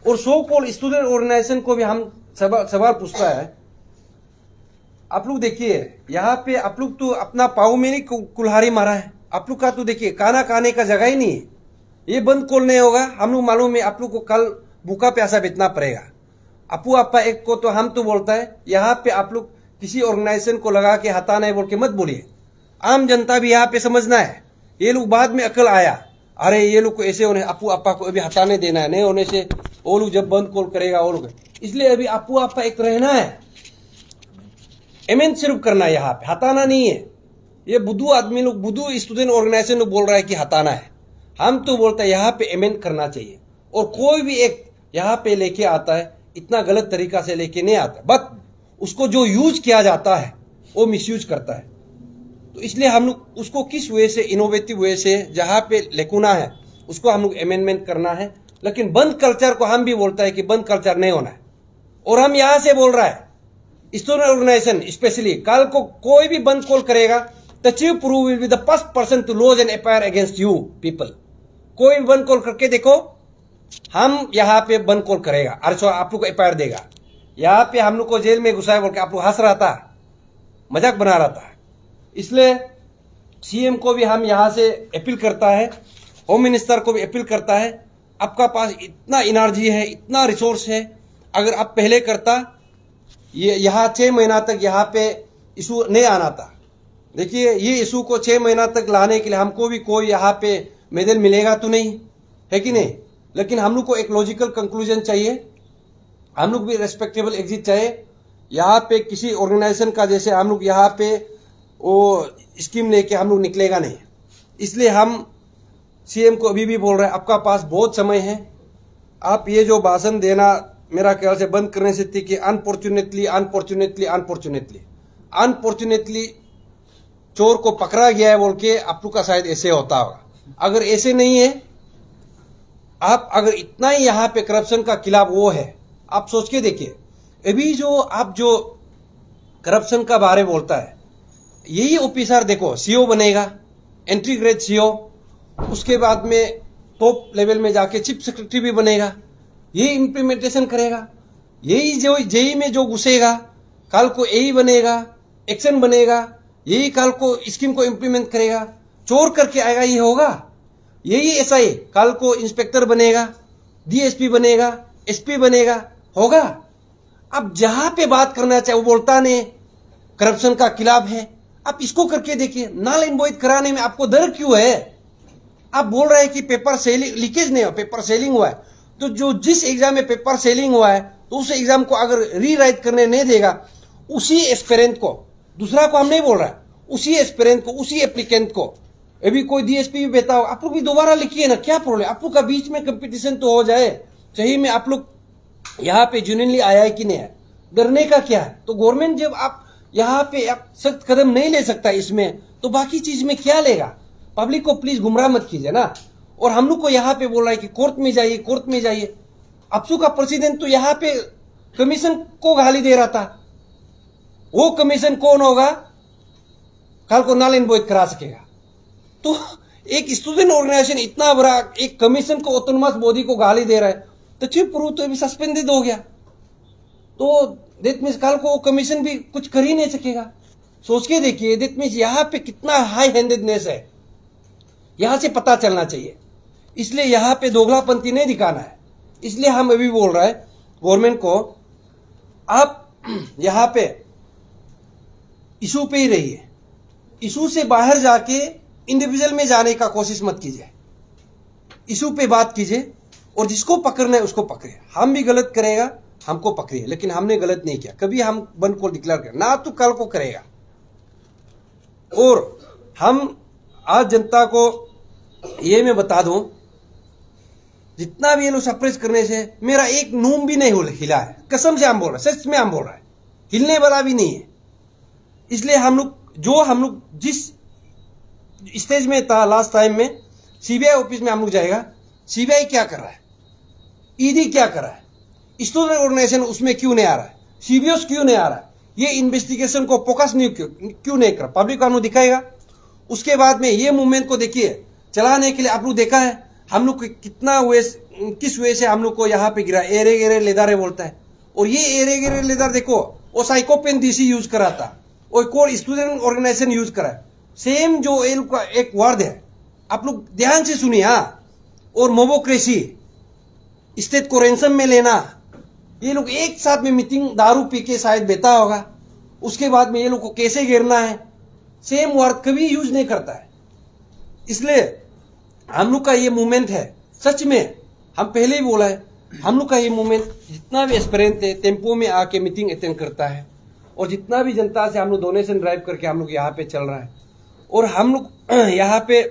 और सो कॉल्ड स्टूडेंट ऑर्गेनाइजेशन को भी हम सवाल पूछता है। आप लोग देखिए यहाँ पे आप लोग तो अपना पाव में नहीं कुल्हाड़ी मारा है। आप लोग का तो देखिए खाना खाने का जगह ही नहीं है। ये बंद कॉल नहीं होगा, हम लोग मालूम है आप लोग को कल भूखा प्यासा बितना पड़ेगा। अपू आपा एक को तो हम तो बोलता है यहाँ पे आप लोग किसी ऑर्गेनाइजेशन को लगा के हटाना है बोल के मत बोलिए। आम जनता भी यहाँ पे समझना है। ये लोग बाद में अकल आया, अरे ये लोग को ऐसे होने, अपू आपा को अभी हटाने देना है, नहीं होने से वो लोग जब बंद कॉल करेगा वो लोग, इसलिए अभी अपू आपा एक रहना है, एमेंड सिर्फ करना है, यहाँ पे हटाना नहीं है। ये बुद्धू आदमी लोग, बुद्धू स्टूडेंट ऑर्गेनाइजेशन लोग बोल रहा है कि हटाना है, हम तो बोलते हैं यहाँ पे एमेंड करना चाहिए। और कोई भी एक यहाँ पे लेके आता है इतना गलत तरीका से लेके नहीं आता, बट उसको जो यूज किया जाता है वो मिसयूज करता है। तो इसलिए हम लोग उसको किस वे से, इनोवेटिव वे से जहाँ पे लेकुना है उसको हम लोग अमेंडमेंट करना है। लेकिन बंद कल्चर को हम भी बोलता है कि बंद कल्चर नहीं होना है। और हम यहाँ से बोल रहा है स्टूडेंट ऑर्गेनाइजेशन स्पेशली, कल को कोई भी बंद कॉल करेगा the chief proof will be the first person to launch an FIR against you people. कोई भी बंद कॉल करके देखो, हम यहाँ पे बंद कॉल करेगा, अरे आप लोग को एफआईआर देगा। यहाँ पे हम लोग को जेल में घुसाए बोल के आप लोग हंस रहा था, मजाक बना रहा था। इसलिए सीएम को भी हम यहाँ से अपील करता है, होम मिनिस्टर को भी अपील करता है, आपका पास इतना एनर्जी है, इतना रिसोर्स है, अगर आप पहले करता ये यहाँ 6 महीना तक यहाँ पे इशू नहीं आना था। देखिए ये इशू को 6 महीना तक लाने के लिए हमको भी कोई यहाँ पे मेडल मिलेगा तो नहीं है कि नहीं, लेकिन हम लोग को एक लॉजिकल कंक्लूजन चाहिए, हम लोग भी रेस्पेक्टेबल एग्जिट चाहिए। यहाँ पे किसी ऑर्गेनाइजेशन का जैसे हम लोग यहाँ पे वो स्कीम लेके हम लोग निकलेगा नहीं। इसलिए हम सीएम को अभी भी बोल रहे हैं, आपका पास बहुत समय है, आप ये जो भाषण देना मेरा ख्याल से बंद करने से थी कि अनफॉर्चुनेटली चोर को पकड़ा गया है बोल के आप लोग का शायद ऐसे होता होगा। अगर ऐसे नहीं है, आप अगर इतना ही यहाँ पे करप्शन का खिलाफ वो है, आप सोच के देखिए अभी जो आप जो करप्शन का बारे बोलता है, यही ऑफिसर देखो सीओ बनेगा, एंट्री ग्रेड सीओ, उसके बाद में टॉप लेवल में जाके चीफ सेक्रेटरी भी बनेगा, यही इंप्लीमेंटेशन करेगा। यही जो जेई में जो घुसेगा कल को एई बनेगा, एक्शन बनेगा, यही कल को स्कीम को इंप्लीमेंट करेगा। चोर करके आएगा ये होगा, यही एसआई कल को इंस्पेक्टर बनेगा, डीएसपी बनेगा, एसपी बनेगा, होगा। अब जहां पे बात करना चाहे वो बोलता नहीं करप्शन का खिलाफ है। आप इसको करके देखिए, नाल इनवॉइस कराने में आपको डर क्यों है? आप बोल रहे हैं कि पेपर सेलिंग लीकेज नहीं हो, पेपर सेलिंग हुआ है, तो जो जिस एग्जाम में पेपर सेलिंग हुआ है तो उस एग्जाम को अगर रीराइट करने नहीं देगा, उसी एस्पिरेंट को, दूसरा को हम नहीं बोल रहा है, उसी एस्पिरेंट को, उसी एप्लीकेंट को, अभी कोई डीएसपी भी बेटा हो, आप लोग भी दोबारा लिखिए ना, क्या प्रॉब्लम? आप लोग का बीच में कंपटीशन तो हो जाए। सही में आप लोग यहाँ पे जेन्युइनली आया है कि नहीं है, डरने का क्या है? तो गवर्नमेंट जब आप यहाँ पे आप सख्त कदम नहीं ले सकता इसमें, तो बाकी चीज में क्या लेगा? पब्लिक को प्लीज गुमराह मत कीजिए ना। और हम लोग को यहाँ पे बोल रहा है कि कोर्ट में जाइए, कोर्ट में जाइए। अपसू का प्रेसिडेंट तो यहाँ पे कमीशन को गाली दे रहा था, वो कमीशन कौन होगा कल को नाल इनवॉइस करा सकेगा? तो एक स्टूडेंट ऑर्गेनाइजेशन इतना बड़ा एक कमीशन को, ऑटोनोमस बॉडी को गाली दे रहा है, तो चीफ प्रूफ तो अभी सस्पेंडेड हो गया, तो दैट मीन्स कल को वो कमीशन भी कुछ कर ही नहीं सकेगा। सोच के देखिए, दैट मीन्स यहाँ पे कितना हाई हैंडेडनेस है, यहां से पता चलना चाहिए। इसलिए यहां पे दोगलापंथी नहीं दिखाना है। इसलिए हम अभी बोल रहे हैं गवर्नमेंट को, आप यहां पे इशू पे ही रहिए, इशू से बाहर जाके इंडिविजुअल में जाने का कोशिश मत कीजिए। इशू पे बात कीजिए और जिसको पकड़ना है उसको पकड़े। हम भी गलत करेगा, हमको पकड़िए, लेकिन हमने गलत नहीं किया। कभी हम बंद को डिक्लेयर कर ना, तो कल को करेगा। और हम आज जनता को ये मैं बता दूं, जितना भी ये लोग सप्रेस करने से मेरा एक नूम भी नहीं हिला है। कसम से हम बोल रहे हैं, सच में हम बोल रहे हैं, हिलने वाला भी नहीं है। इसलिए हम लोग जिस स्टेज में था लास्ट टाइम में, सीबीआई ऑफिस में हम लोग जाएगा, सीबीआई क्या कर रहा है, ईडी क्या कर रहा है, स्टूडेंट ऑर्गेनाइजेशन उसमें क्यों नहीं आ रहा है, सीबीओस क्यों नहीं आ रहा है, ये इन्वेस्टिगेशन को फोकस नहीं क्यों नहीं कर, पब्लिक को हम लोग दिखाएगा। उसके बाद में ये मूवमेंट को देखिए चलाने के लिए आप लोग देखा है हम लोग कितना किस वे से हम लोग को यहाँ पे गिरा, एरे गेरे लेदारे बोलता है। और ये एरे गेरे लेदार देखो, वो साइकोपेन डीसी यूज करा था, और कोई स्टूडेंट ऑर्गेनाइजेशन यूज करा है। सेम जो एक वर्ड है, आप लोग ध्यान से सुनिए। हाँ, और मोबोक्रेसी, स्टेट को रैंसम में लेना, ये लोग एक साथ में मीटिंग दारू पी के शायद बेता होगा, उसके बाद में ये लोग को कैसे गिरना है, सेम वर्ड कभी यूज नहीं करता है। इसलिए हम लोग का ये मूवमेंट है, सच में हम पहले ही बोला है, हम लोग का ये मूवमेंट जितना भी एस्पिरेंट है टेम्पो में आके मीटिंग अटेंड करता है, और जितना भी जनता से हम लोग डोनेशन ड्राइव करके हम लोग यहाँ पे चल रहा है, और हम लोग यहाँ पे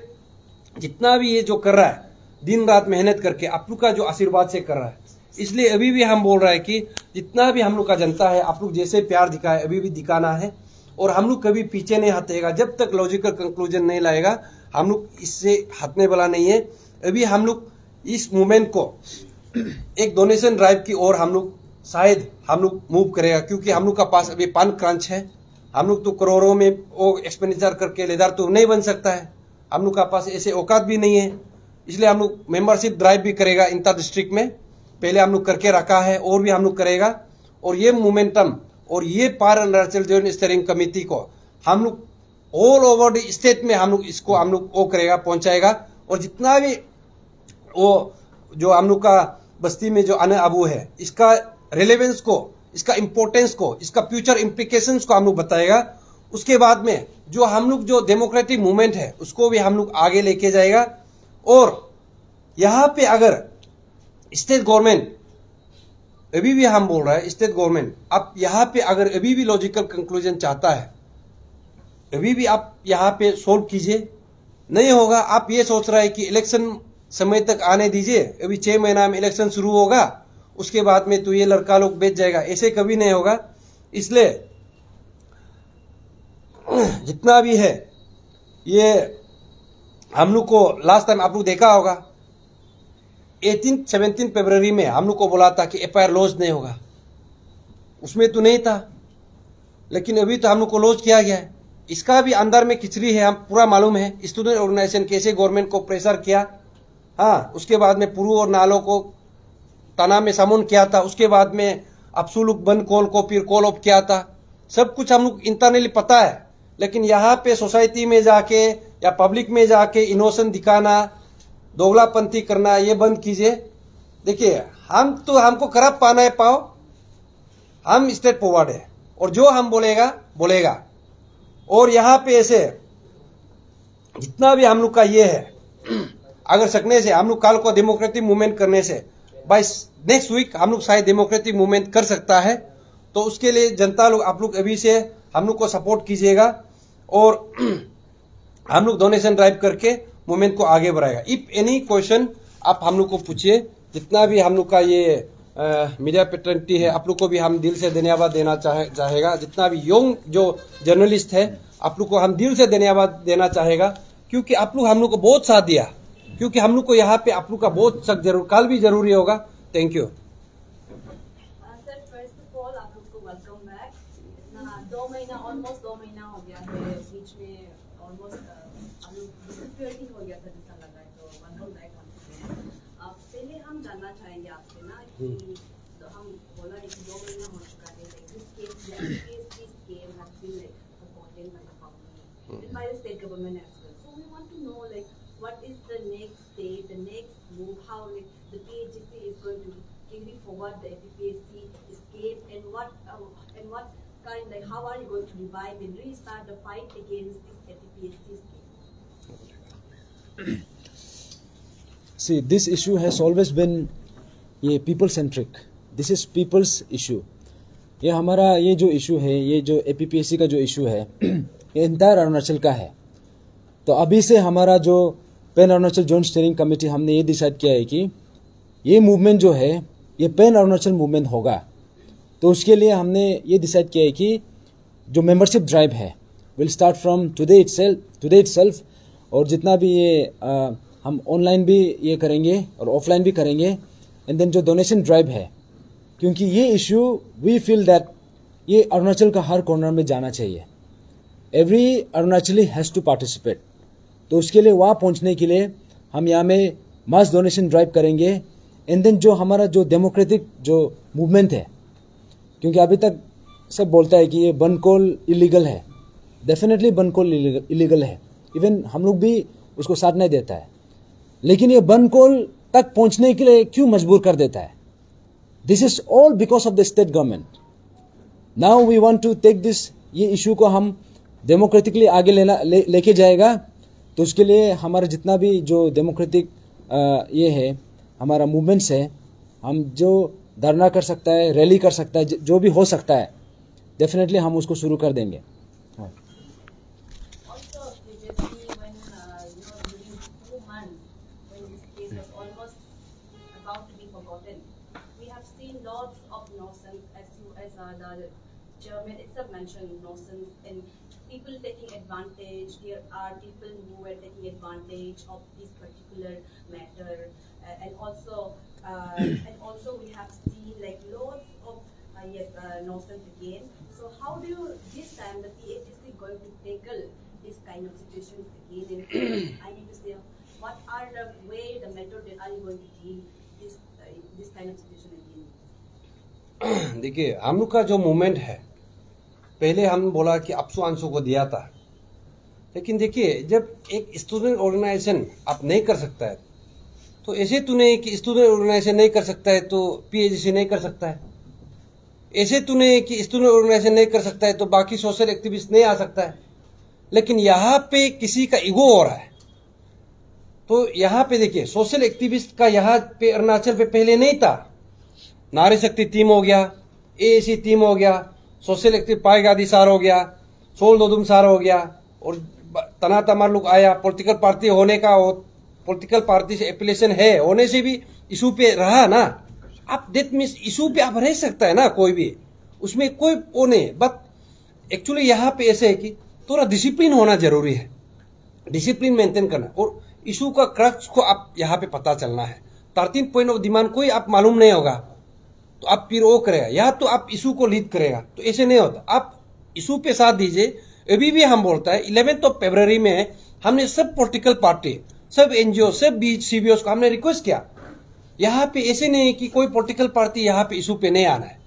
जितना भी ये जो कर रहा है दिन रात मेहनत करके आप लोग का जो आशीर्वाद से कर रहा है। इसलिए अभी भी हम बोल रहा है कि जितना भी हम लोग का जनता है, आप लोग जैसे प्यार दिखाए अभी भी दिखाना है, और हम लोग कभी पीछे नहीं हटेगा जब तक लॉजिकल कंक्लूजन नहीं लाएगा। हम लोग इससे हटने वाला नहीं है। अभी हम लोग इस मूवमेंट को एक डोनेशन ड्राइव की ओर हम लोग शायद हम लोग मूव करेगा, क्योंकि हम लोग का पास अभी फंड क्रंच है। हम लोग तो करोड़ों में वो एक्सपेंडिचर करके लेदार तो नहीं बन सकता है, हम लोग का पास ऐसे औकात भी नहीं है। इसलिए हम लोग मेंबरशिप ड्राइव भी करेगा इंटर डिस्ट्रिक्ट में, पहले हम लोग करके रखा है, और भी हम लोग करेगा। और ये मोमेंटम और ये पार अरुणाचल जॉइंट स्टीयरिंग कमेटी को हम लोग ऑल ओवर द स्टेट में हम लोग इसको हम लोग वो करेगा, पहुंचाएगा। और जितना भी वो जो हम लोग का बस्ती में जो अन अबू है, इसका रेलेवेंस को, इसका इंपॉर्टेंस को, इसका फ्यूचर इम्प्लीकेशंस को हम लोग बताएगा। उसके बाद में जो हम लोग जो डेमोक्रेटिक मूवमेंट है उसको भी हम लोग आगे लेके जाएगा। और यहाँ पे अगर स्टेट गवर्नमेंट, अभी भी हम बोल रहे हैं स्टेट गवर्नमेंट, आप यहाँ पे अगर अभी भी लॉजिकल कंक्लूजन चाहता है, अभी भी आप यहाँ पे सोल्व कीजिए। नहीं होगा, आप ये सोच रहे हैं कि इलेक्शन समय तक आने दीजिए, अभी 6 महीना में इलेक्शन शुरू होगा, उसके बाद में तो ये लड़का लोग बेच जाएगा, ऐसे कभी नहीं होगा। इसलिए जितना भी है ये हम लोग को लास्ट टाइम आप लोग देखा होगा 17 फरवरी में हम लोग को बोला था कि एफआईआर लॉन्च नहीं होगा, उसमें तो नहीं था, लेकिन अभी तो हम लोग को लॉन्च किया गया है। इसका भी अंदर में खिचड़ी है, हम पूरा मालूम है। स्टूडेंट ऑर्गेनाइजेशन कैसे गवर्नमेंट को प्रेशर किया, हाँ, उसके बाद में पुरू और नालों को तना में समून किया था, उसके बाद में अफसुलुक बंद कॉल को फिर कॉल ऑफ किया था। सब कुछ हम लोग इंटरनली पता है, लेकिन यहाँ पे सोसाइटी में जाके या पब्लिक में जाके इनोसेंट दिखाना, दोगलापंथी करना, ये बंद कीजिए। देखिए हम तो, हमको करप पाना है पाओ, हम स्ट्रेट फॉरवर्ड है, और जो हम बोलेगा। और यहाँ पे ऐसे जितना भी हम लोग का ये है, अगर सकने से हम लोग कल को डेमोक्रेटिक मूवमेंट करने से बाय नेक्स्ट वीक हम लोग शायद डेमोक्रेटिक मूवमेंट कर सकता है। तो उसके लिए जनता लोग, आप लोग अभी से हम लोग को सपोर्ट कीजिएगा, और हम लोग डोनेशन ड्राइव करके मूवमेंट को आगे बढ़ाएगा। इफ एनी क्वेश्चन आप हम लोग को पूछिए। जितना भी हम लोग का ये मीडिया पेटर्निटी है, आप लोग को भी हम दिल से धन्यवाद देना चाहेगा। जितना भी यंग जो जर्नलिस्ट है, आप लोग को हम दिल से धन्यवाद देना चाहेगा, क्योंकि आप लोग हम लोग को बहुत साथ दिया, क्योंकि हम लोग को यहाँ पे आप लोग का बहुत सख्त जरूर कल भी जरूरी होगा। Thank you. Sir, first of all आप लोग को वेलकम बैक। 2 महीना ऑलमोस्ट 2 महीना हो गया है, बीच में ऑलमोस्ट हम लोग डिसअपियर ही हो गया था, जैसा लगा है। तो वेलकम बैक अब पहले हम जानना चाहेंगे आपसे ना कि तो हम बोला कि 2 महीना हो चुका है, this case has been like supporting government as well. So we want to know like what is the next stage, the next move, how like the PAGC is going to carry forward the APPSC escape, and what kind, like how are you going to revive and restart the fight against this APPSC escape? See, this issue has always been ये people centric. This is people's issue. ये हमारा ये जो issue है, ये जो APPSC का जो इशू है, ये इंटायर अरुणाचल का है. तो अभी से हमारा जो pan Arunachal joint steering committee हमने ये डिसाइड किया है कि ये मूवमेंट जो है ये पैन अरुणाचल मूवमेंट होगा. तो उसके लिए हमने ये डिसाइड किया है कि जो मेंबरशिप ड्राइव है will start from today itself, और जितना भी ये हम ऑनलाइन भी ये करेंगे और ऑफलाइन भी करेंगे. एंड देन जो डोनेशन ड्राइव है, क्योंकि ये इशू वी फील दैट ये अरुणाचल का हर कॉर्नर में जाना चाहिए. Every Arunachali has to participate. तो उसके लिए वहाँ पहुँचने के लिए हम यहाँ में मास डोनेशन ड्राइव करेंगे. एंड देन जो हमारा जो डेमोक्रेटिक जो मूवमेंट है, क्योंकि अभी तक सब बोलता है कि ये बनकोल इलीगल है. डेफिनेटली बनकोल इलीगल है. इवन हम लोग भी उसको साथ नहीं देता है. लेकिन ये बनकोल तक पहुंचने के लिए क्यों मजबूर कर देता है? This is all because of the state government. Now we want to take this, ये इशू को हम डेमोक्रेटिकली आगे लेके जाएगा. तो उसके लिए हमारा जितना भी जो डेमोक्रेटिक ये है हमारा मूवमेंट्स है, हम जो धरना कर सकता है, रैली कर सकता है, जो भी हो सकता है, डेफिनेटली हम उसको शुरू कर देंगे. The chairman itself mentioned nonsense and people taking advantage. There are people who were taking advantage of this particular matter, and also we have seen like lots of nonsense again. So how do you this time the PAGC going to tackle this kind of situations again? And I need to say, what are the way, the method that are you going to deal this kind of situation again? देखिए, हम लोग का जो movement है, पहले हम बोला कि अपसू आंसू को दिया था. लेकिन देखिए, जब एक स्टूडेंट ऑर्गेनाइजेशन आप नहीं कर सकता है, तो ऐसे तो नहीं कि स्टूडेंट ऑर्गेनाइजेशन नहीं कर सकता है तो PAGC नहीं कर सकता है. ऐसे तो नहीं कि स्टूडेंट ऑर्गेनाइजेशन नहीं कर सकता है तो बाकी सोशल एक्टिविस्ट नहीं आ सकता है. लेकिन यहाँ पे किसी का ईगो हो रहा है. तो यहाँ पे देखिए, सोशल एक्टिविस्ट का यहाँ पे अरुणाचल पे पहले नहीं था. नारी शक्ति टीम हो गया, AAC टीम हो गया, सोशल एक्टिव पाईगादी सार हो गया, सोल दोदुम सार हो गया, और तना तमार लोग आया. पॉलिटिकल पार्टी होने का, पॉलिटिकल पार्टी से एप्लीकेशन है होने से भी इशू पे रहा ना. आप डेट मीन्स इशू पे आप रह सकता है ना, कोई भी, उसमें कोई वो नहीं. बट एक्चुअली यहाँ पे ऐसे है कि थोड़ा डिसिप्लिन होना जरूरी है, डिसिप्लिन मेंटेन करना, और इशू का क्रक्स को आप यहाँ पे पता चलना है. 13 पॉइंट ऑफ डिमांड कोई आप मालूम नहीं होगा तो आप फिर वो करेगा, या तो आप इशू को लीड करेगा. तो ऐसे नहीं होता. आप इशू पे साथ दीजिए. अभी भी हम बोलता है 11 फरवरी में हमने सब पॉलिटिकल पार्टी, सब NGO, सब CBOs को हमने रिक्वेस्ट किया. यहाँ पे ऐसे नहीं है कि कोई पॉलिटिकल पार्टी यहाँ पे इशू पे नहीं आना है,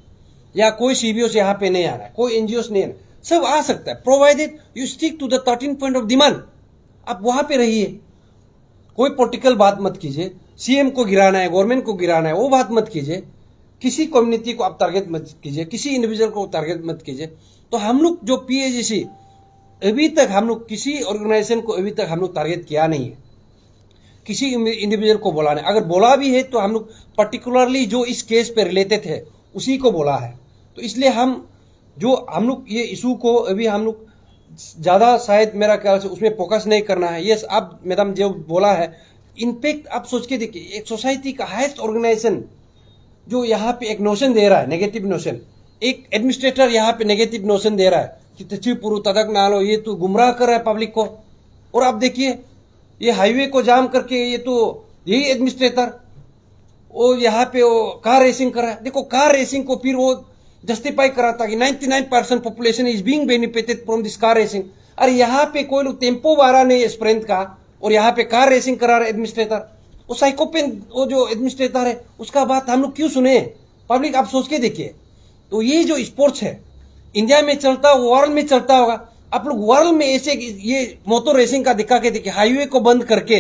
या कोई CBOs यहाँ पे नहीं आना है, कोई NGOs नहीं आना है. सब आ सकता है, provided you stick to the 13 point of demand. आप वहां पे रहिए. कोई पॉलिटिकल बात मत कीजिए. CM को गिराना है, गवर्नमेंट को गिराना है, वो बात मत कीजिए. किसी कम्युनिटी को आप टारगेट मत कीजिए, किसी इंडिविजुअल को टारगेट मत कीजिए. तो हम लोग जो PAGC अभी तक हम लोग किसी ऑर्गेनाइजेशन को अभी तक हम लोग टारगेट किया नहीं है, किसी इंडिविजुअल को बोला नहीं. अगर बोला भी है तो हम लोग पर्टिकुलरली जो इस केस पे रिलेटेड है उसी को बोला है. तो इसलिए हम लोग ये इशू को अभी हम लोग ज्यादा शायद मेरा ख्याल से उसमें फोकस नहीं करना है. यस, आप मैडम जो बोला है, इनफैक्ट आप सोच के देखिए, एक सोसाइटी का हाईएस्ट ऑर्गेनाइजेशन जो यहाँ पे एक नोशन दे रहा है, नेगेटिव नोशन, एक एडमिनिस्ट्रेटर यहाँ पे नेगेटिव नोशन दे रहा है कि तचिपुरु तदक नालो, ये तो गुमराह कर रहा है पब्लिक को. और आप देखिए, ये हाईवे को जाम करके ये तो यही एडमिनिस्ट्रेटर वो यहाँ पे वो कार रेसिंग कर रहा है. देखो, कार रेसिंग को फिर वो जस्टिफाई करा था कि 99% population is being benefited from this car racing. अरे यहाँ पे कोई लोग टेम्पो वाला नहीं स्प्रेंट का, और यहाँ पे कार रेसिंग करा रहा है एडमिनिस्ट्रेटर. वो साइकोपेन, वो जो एडमिनिस्ट्रेटर है, उसका बात हम लोग क्यों सुने? पब्लिक आप सोच के देखिए. तो ये जो स्पोर्ट्स है इंडिया में चलता, वर्ल्ड में चलता होगा. आप लोग वर्ल्ड में ऐसे ये मोटर रेसिंग का दिखा के देखिए, हाईवे को बंद करके,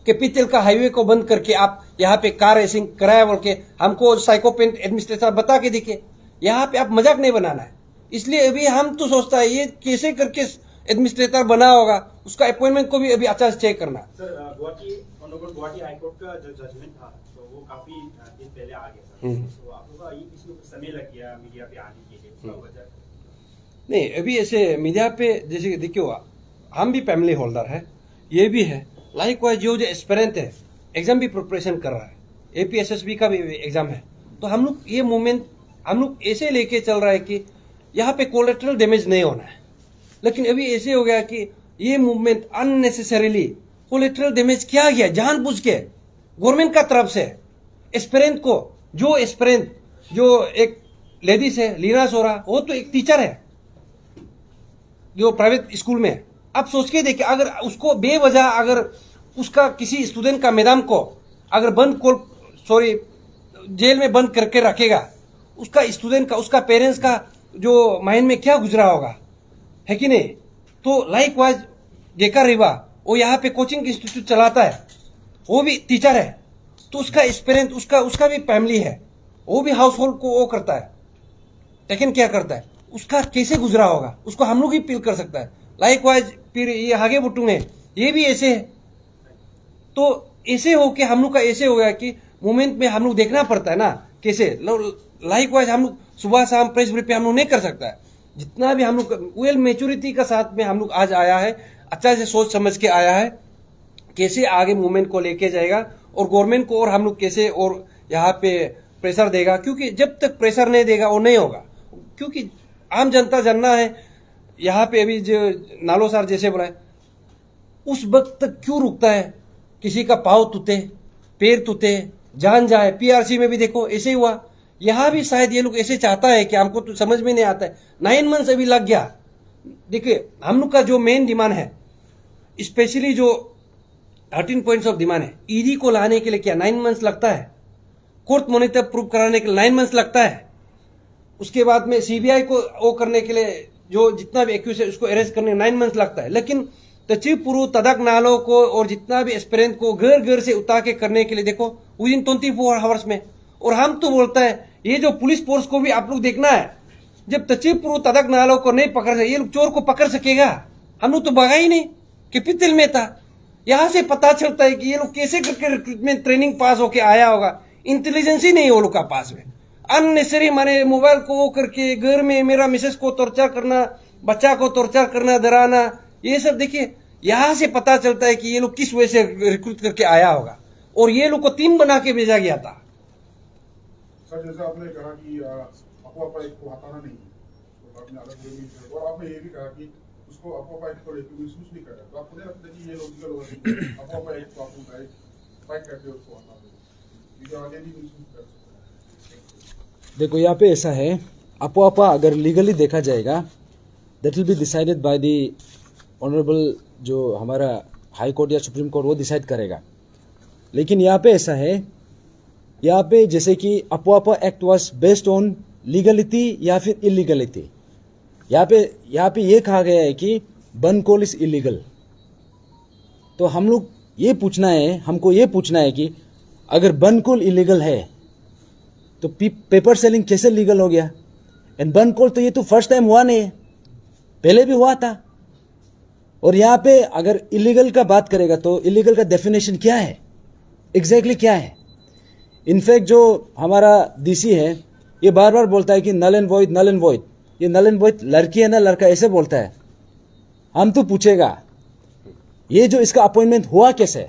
कैपिटल का हाईवे को बंद करके आप यहाँ पे कार रेसिंग कराया बोल के हमको साइकोपेंट एडमिनिस्ट्रेटर बता के देखिए। यहाँ पे आप मजाक नहीं बनाना है। इसलिए अभी हम तो सोचता है ये कैसे करके एडमिनिस्ट्रेटर बना होगा, उसका अपॉइंटमेंट को भी अभी अच्छा से चेक करना। सर गुवाहाटी हाईकोर्ट का जो जजमेंट था तो वो काफी दिन पहले आ गया सर, तो आप लोग का ये इसमें समय लग गया मीडिया पे आने के लिए, उसका वजह नहीं, अभी ऐसे मीडिया पे जैसे देखियो, हम भी फैमिली होल्डर है, ये भी है, लाइक वाइज जो एस्पिरेंट है एग्जाम भी प्रिपरेशन कर रहा है, APSSB का भी एग्जाम है, तो हम लोग ये मूवमेंट हम लोग ऐसे लेके चल रहा है कि यहाँ पे कोलेटरल डैमेज नहीं होना है। लेकिन अभी ऐसे हो गया कि ये मूवमेंट अननेसेसरीली कोलेटरल डैमेज किया गया जानबूझ के गवर्नमेंट का तरफ से। एस्पिरेंट को जो एस्पिरेंट जो एक लेडीज है लीना सोरा, वो तो एक टीचर है जो प्राइवेट स्कूल में। आप सोच के देखिए, अगर उसको बेवजह अगर उसका किसी स्टूडेंट का मैडम को अगर जेल में बंद करके रखेगा, उसका स्टूडेंट का उसका पेरेंट्स का जो माइंड में क्या गुजरा होगा, है कि नहीं। तो लाइक वाइज गेका रिवा वो यहाँ पे कोचिंग इंस्टीट्यूट चलाता है, वो भी टीचर है, तो उसका एक्सपीरियंस उसका भी फैमिली है, वो भी हाउस होल्ड को वो करता है, लेकिन क्या करता है, उसका कैसे गुजरा होगा उसको हम लोग ही फील कर सकता है। लाइक वाइज फिर ये आगे बुट्टू है, ये भी ऐसे है। तो ऐसे हो के हम लोग का ऐसे हो गया कि मोमेंट में हम लोग देखना पड़ता है ना कैसे। लाइक वाइज हम लोग सुबह शाम प्रेस ब्रीफ पे हम लोग नहीं कर सकता है। जितना भी हम लोग वेल मेच्योरिटी का साथ में हम लोग आज आया है, अच्छा से सोच समझ के आया है कैसे आगे मूवमेंट को लेके जाएगा, और गवर्नमेंट को और हम लोग कैसे और यहाँ पे प्रेशर देगा, क्योंकि जब तक प्रेशर नहीं देगा वो नहीं होगा। क्योंकि आम जनता जानना है यहाँ पे अभी जो नालो सर जैसे बोला है, उस वक्त तक क्यों रुकता है, किसी का पाँव टूटे, पैर टूटे, जान जाए। PRC में भी देखो ऐसे ही हुआ, यहाँ भी शायद ये लोग ऐसे चाहता है कि हमको तो समझ में नहीं आता है। 9 मंथ्स अभी लग गया। देखिए हम लोग का जो मेन डिमांड है, स्पेशली जो 13 पॉइंट्स ऑफ डिमांड है, ED को लाने के लिए क्या 9 मंथ्स लगता है, कोर्ट मॉनिटर प्रूव कराने के लिए 9 मंथ्स लगता है, उसके बाद में CBI को वो करने के लिए जो जितना भी एक्यूज है उसको अरेस्ट करने 9 मंथ्स लगता है। लेकिन तचिपुरु तदक नालो को और जितना भी एस्पिरेंट को घर घर से उतार के करने के लिए देखो विदिन 24 आवर्स में। और हम तो बोलता है ये जो पुलिस फोर्स को भी आप लोग देखना है, जब तचिपुरु तदक नालो को नहीं पकड़ सके, ये लोग चोर को पकड़ सकेगा। हम लोग तो भगा ही नहीं, कैपिटल में था। यहाँ से पता चलता है कि ये लोग कैसे करके रिक्रूटमेंट ट्रेनिंग पास होके आया होगा, इंटेलिजेंस ही नहीं वो लोग का पास में। अननेसेसरी माने मोबाइल को वो करके घर में मेरा मिसेस को टॉर्चर करना, बच्चा को टॉर्चर करना, डराना, ये सब देखिए यहाँ से पता चलता है कि ये लोग किस वजह से रिक्रूट करके आया होगा। और ये लोग को टीम बना के भेजा गया था। सर जैसे आपने कहा कि अफवाह एक्ट को हटाना नहीं, तो आपने अलग और आपने ये भी कहा कि उसको अफवाह एक्ट को लेकर महसूस नहीं कर रहा, तो आपको नहीं लगता कि ये लॉजिकल होगा कि अफवाह एक्ट को आप फाइट करके उसको हटा दो, ये जो आगे भी महसूस कर सकते हैं। देखो यहाँ पे ऐसा है, अफवाह अगर लीगली देखा जाएगा that will be decided by the honourable जो हमारा हाई कोर्ट या सुप्रीम कोर्ट, वो डिसाइड करेगा। लेकिन यहाँ पे ऐसा है, यहाँ पे जैसे कि अफवाह act was based on legality या फिर इलीगलिटी। यहाँ पे ये कहा गया है कि बन कॉल इज इलीगल। तो हम लोग ये पूछना है, हमको ये पूछना है कि अगर बन कॉल इलीगल है तो पेपर सेलिंग कैसे लीगल हो गया। एंड बन कॉल तो ये तो फर्स्ट टाइम हुआ नहीं है, पहले भी हुआ था। और यहाँ पे अगर इलीगल का बात करेगा तो इलीगल का डेफिनेशन क्या है, एग्जैक्टली क्या है। इनफैक्ट जो हमारा DC है ये बार बार बोलता है कि null and void, null and void. ये नल एंड वॉइड लड़की है ना लड़का, ऐसे बोलता है। हम तो पूछेगा ये जो इसका अपॉइंटमेंट हुआ कैसे,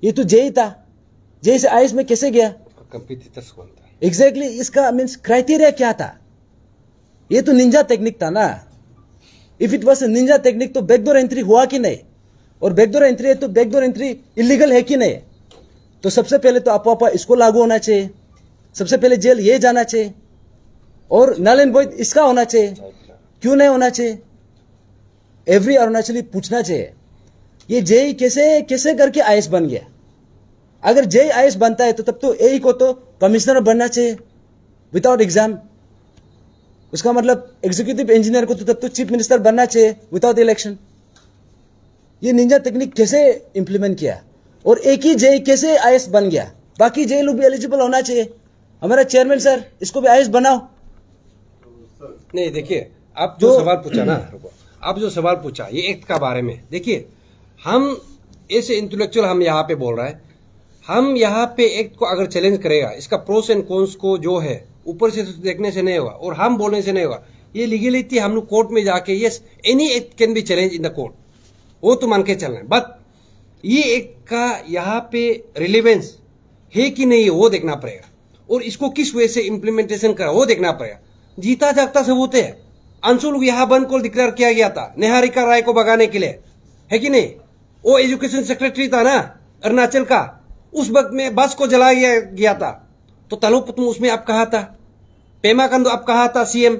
ये तो जेई था, जेई से IAS में कैसे गया, एग्जैक्टली इसका मीन्स क्राइटेरिया क्या था। ये तो निंजा टेक्निक था ना। If it was Ninja technique तो बैकडोर एंट्री हुआ कि नहीं, और बैकडोर एंट्री है तो बैकडोर एंट्री इलीगल है कि नहीं। तो सबसे पहले तो अफवाह इसको लागू होना चाहिए, सबसे पहले जेल ये जाना चाहिए, और नल एंड वॉइड इसका होना चाहिए, क्यों नहीं होना चाहिए। एवरी अरुणाचली पूछना चाहिए ये जेई कैसे कैसे करके IAS बन गया। अगर जेई IAS बनता है तो तब तो AE को तो कमिश्नर बनना चाहिए विदाउट एग्जाम। उसका मतलब एग्जीक्यूटिव इंजीनियर को तो तब तो चीफ मिनिस्टर बनना चाहिए विदाउट इलेक्शन। ये निंजा टेक्निक कैसे इंप्लीमेंट किया, और एक ही जेई कैसे आईएएस बन गया, बाकी जेई लोग भी एलिजिबल होना चाहिए। हमारा चेयरमैन सर, इसको भी आईएएस बनाओ। नहीं देखिए, आप जो सवाल पूछा ना, आप जो सवाल पूछा ये एक्ट का बारे में, देखिए हम ऐसे इंटेलेक्चुअल हम यहाँ पे बोल रहा है, हम यहाँ पे एक्ट को अगर चैलेंज करेगा, इसका प्रोस एंड कॉन्स को जो है ऊपर से देखने से नहीं होगा और हम बोलने से नहीं होगा। ये लीगलिटी हम लोग कोर्ट में जाके yes any act can be challenge in the court, वो तो मान के चलना है, बट ये एक्ट का यहाँ पे रिलेवेंस है कि नहीं वो देखना पड़ेगा, और इसको किस वे से इम्प्लीमेंटेशन करा वो देखना पड़ेगा। जीता जागता सबूत है, अंशुल यहाँ बंद कॉल डिक्लेयर किया गया था निहारिका राय को भगाने के लिए, है कि नहीं? वो एजुकेशन सेक्रेटरी था ना अरुणाचल का, उस वक्त में बस को जलाया गया था, तो तलोपुतुम उसमें आप कहा था, पेमा कंदू आप कहा था सीएम,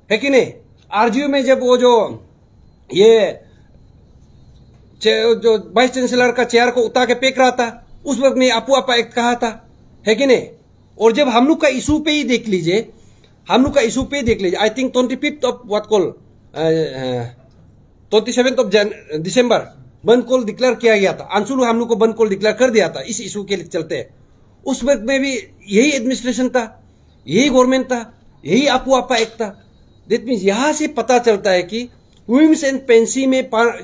है कि नहीं? आरजीयू में जब वो जो ये जो वाइस चांसलर का चेयर को उतार के फेंक रहा था, उस वक्त में आपू आपा एक्ट कहा था, है कि नहीं? और जब हम लोग का इशू पे ही देख लीजिए, हम लोग का इशू पे देख लीजिए, I think 25th of what call 27th of December बंद कॉल डिक्लेयर किया गया था, अंशुल हम लोग को बंद कॉल डिक्लेयर कर दिया था इस इशू के चलते। उस वक्त में भी यही एडमिनिस्ट्रेशन था, यही गवर्नमेंट था, यही आपू आपा एक्ट था। दैट मीन्स यहां से पता चलता है कि विम्स एंड पेंसी में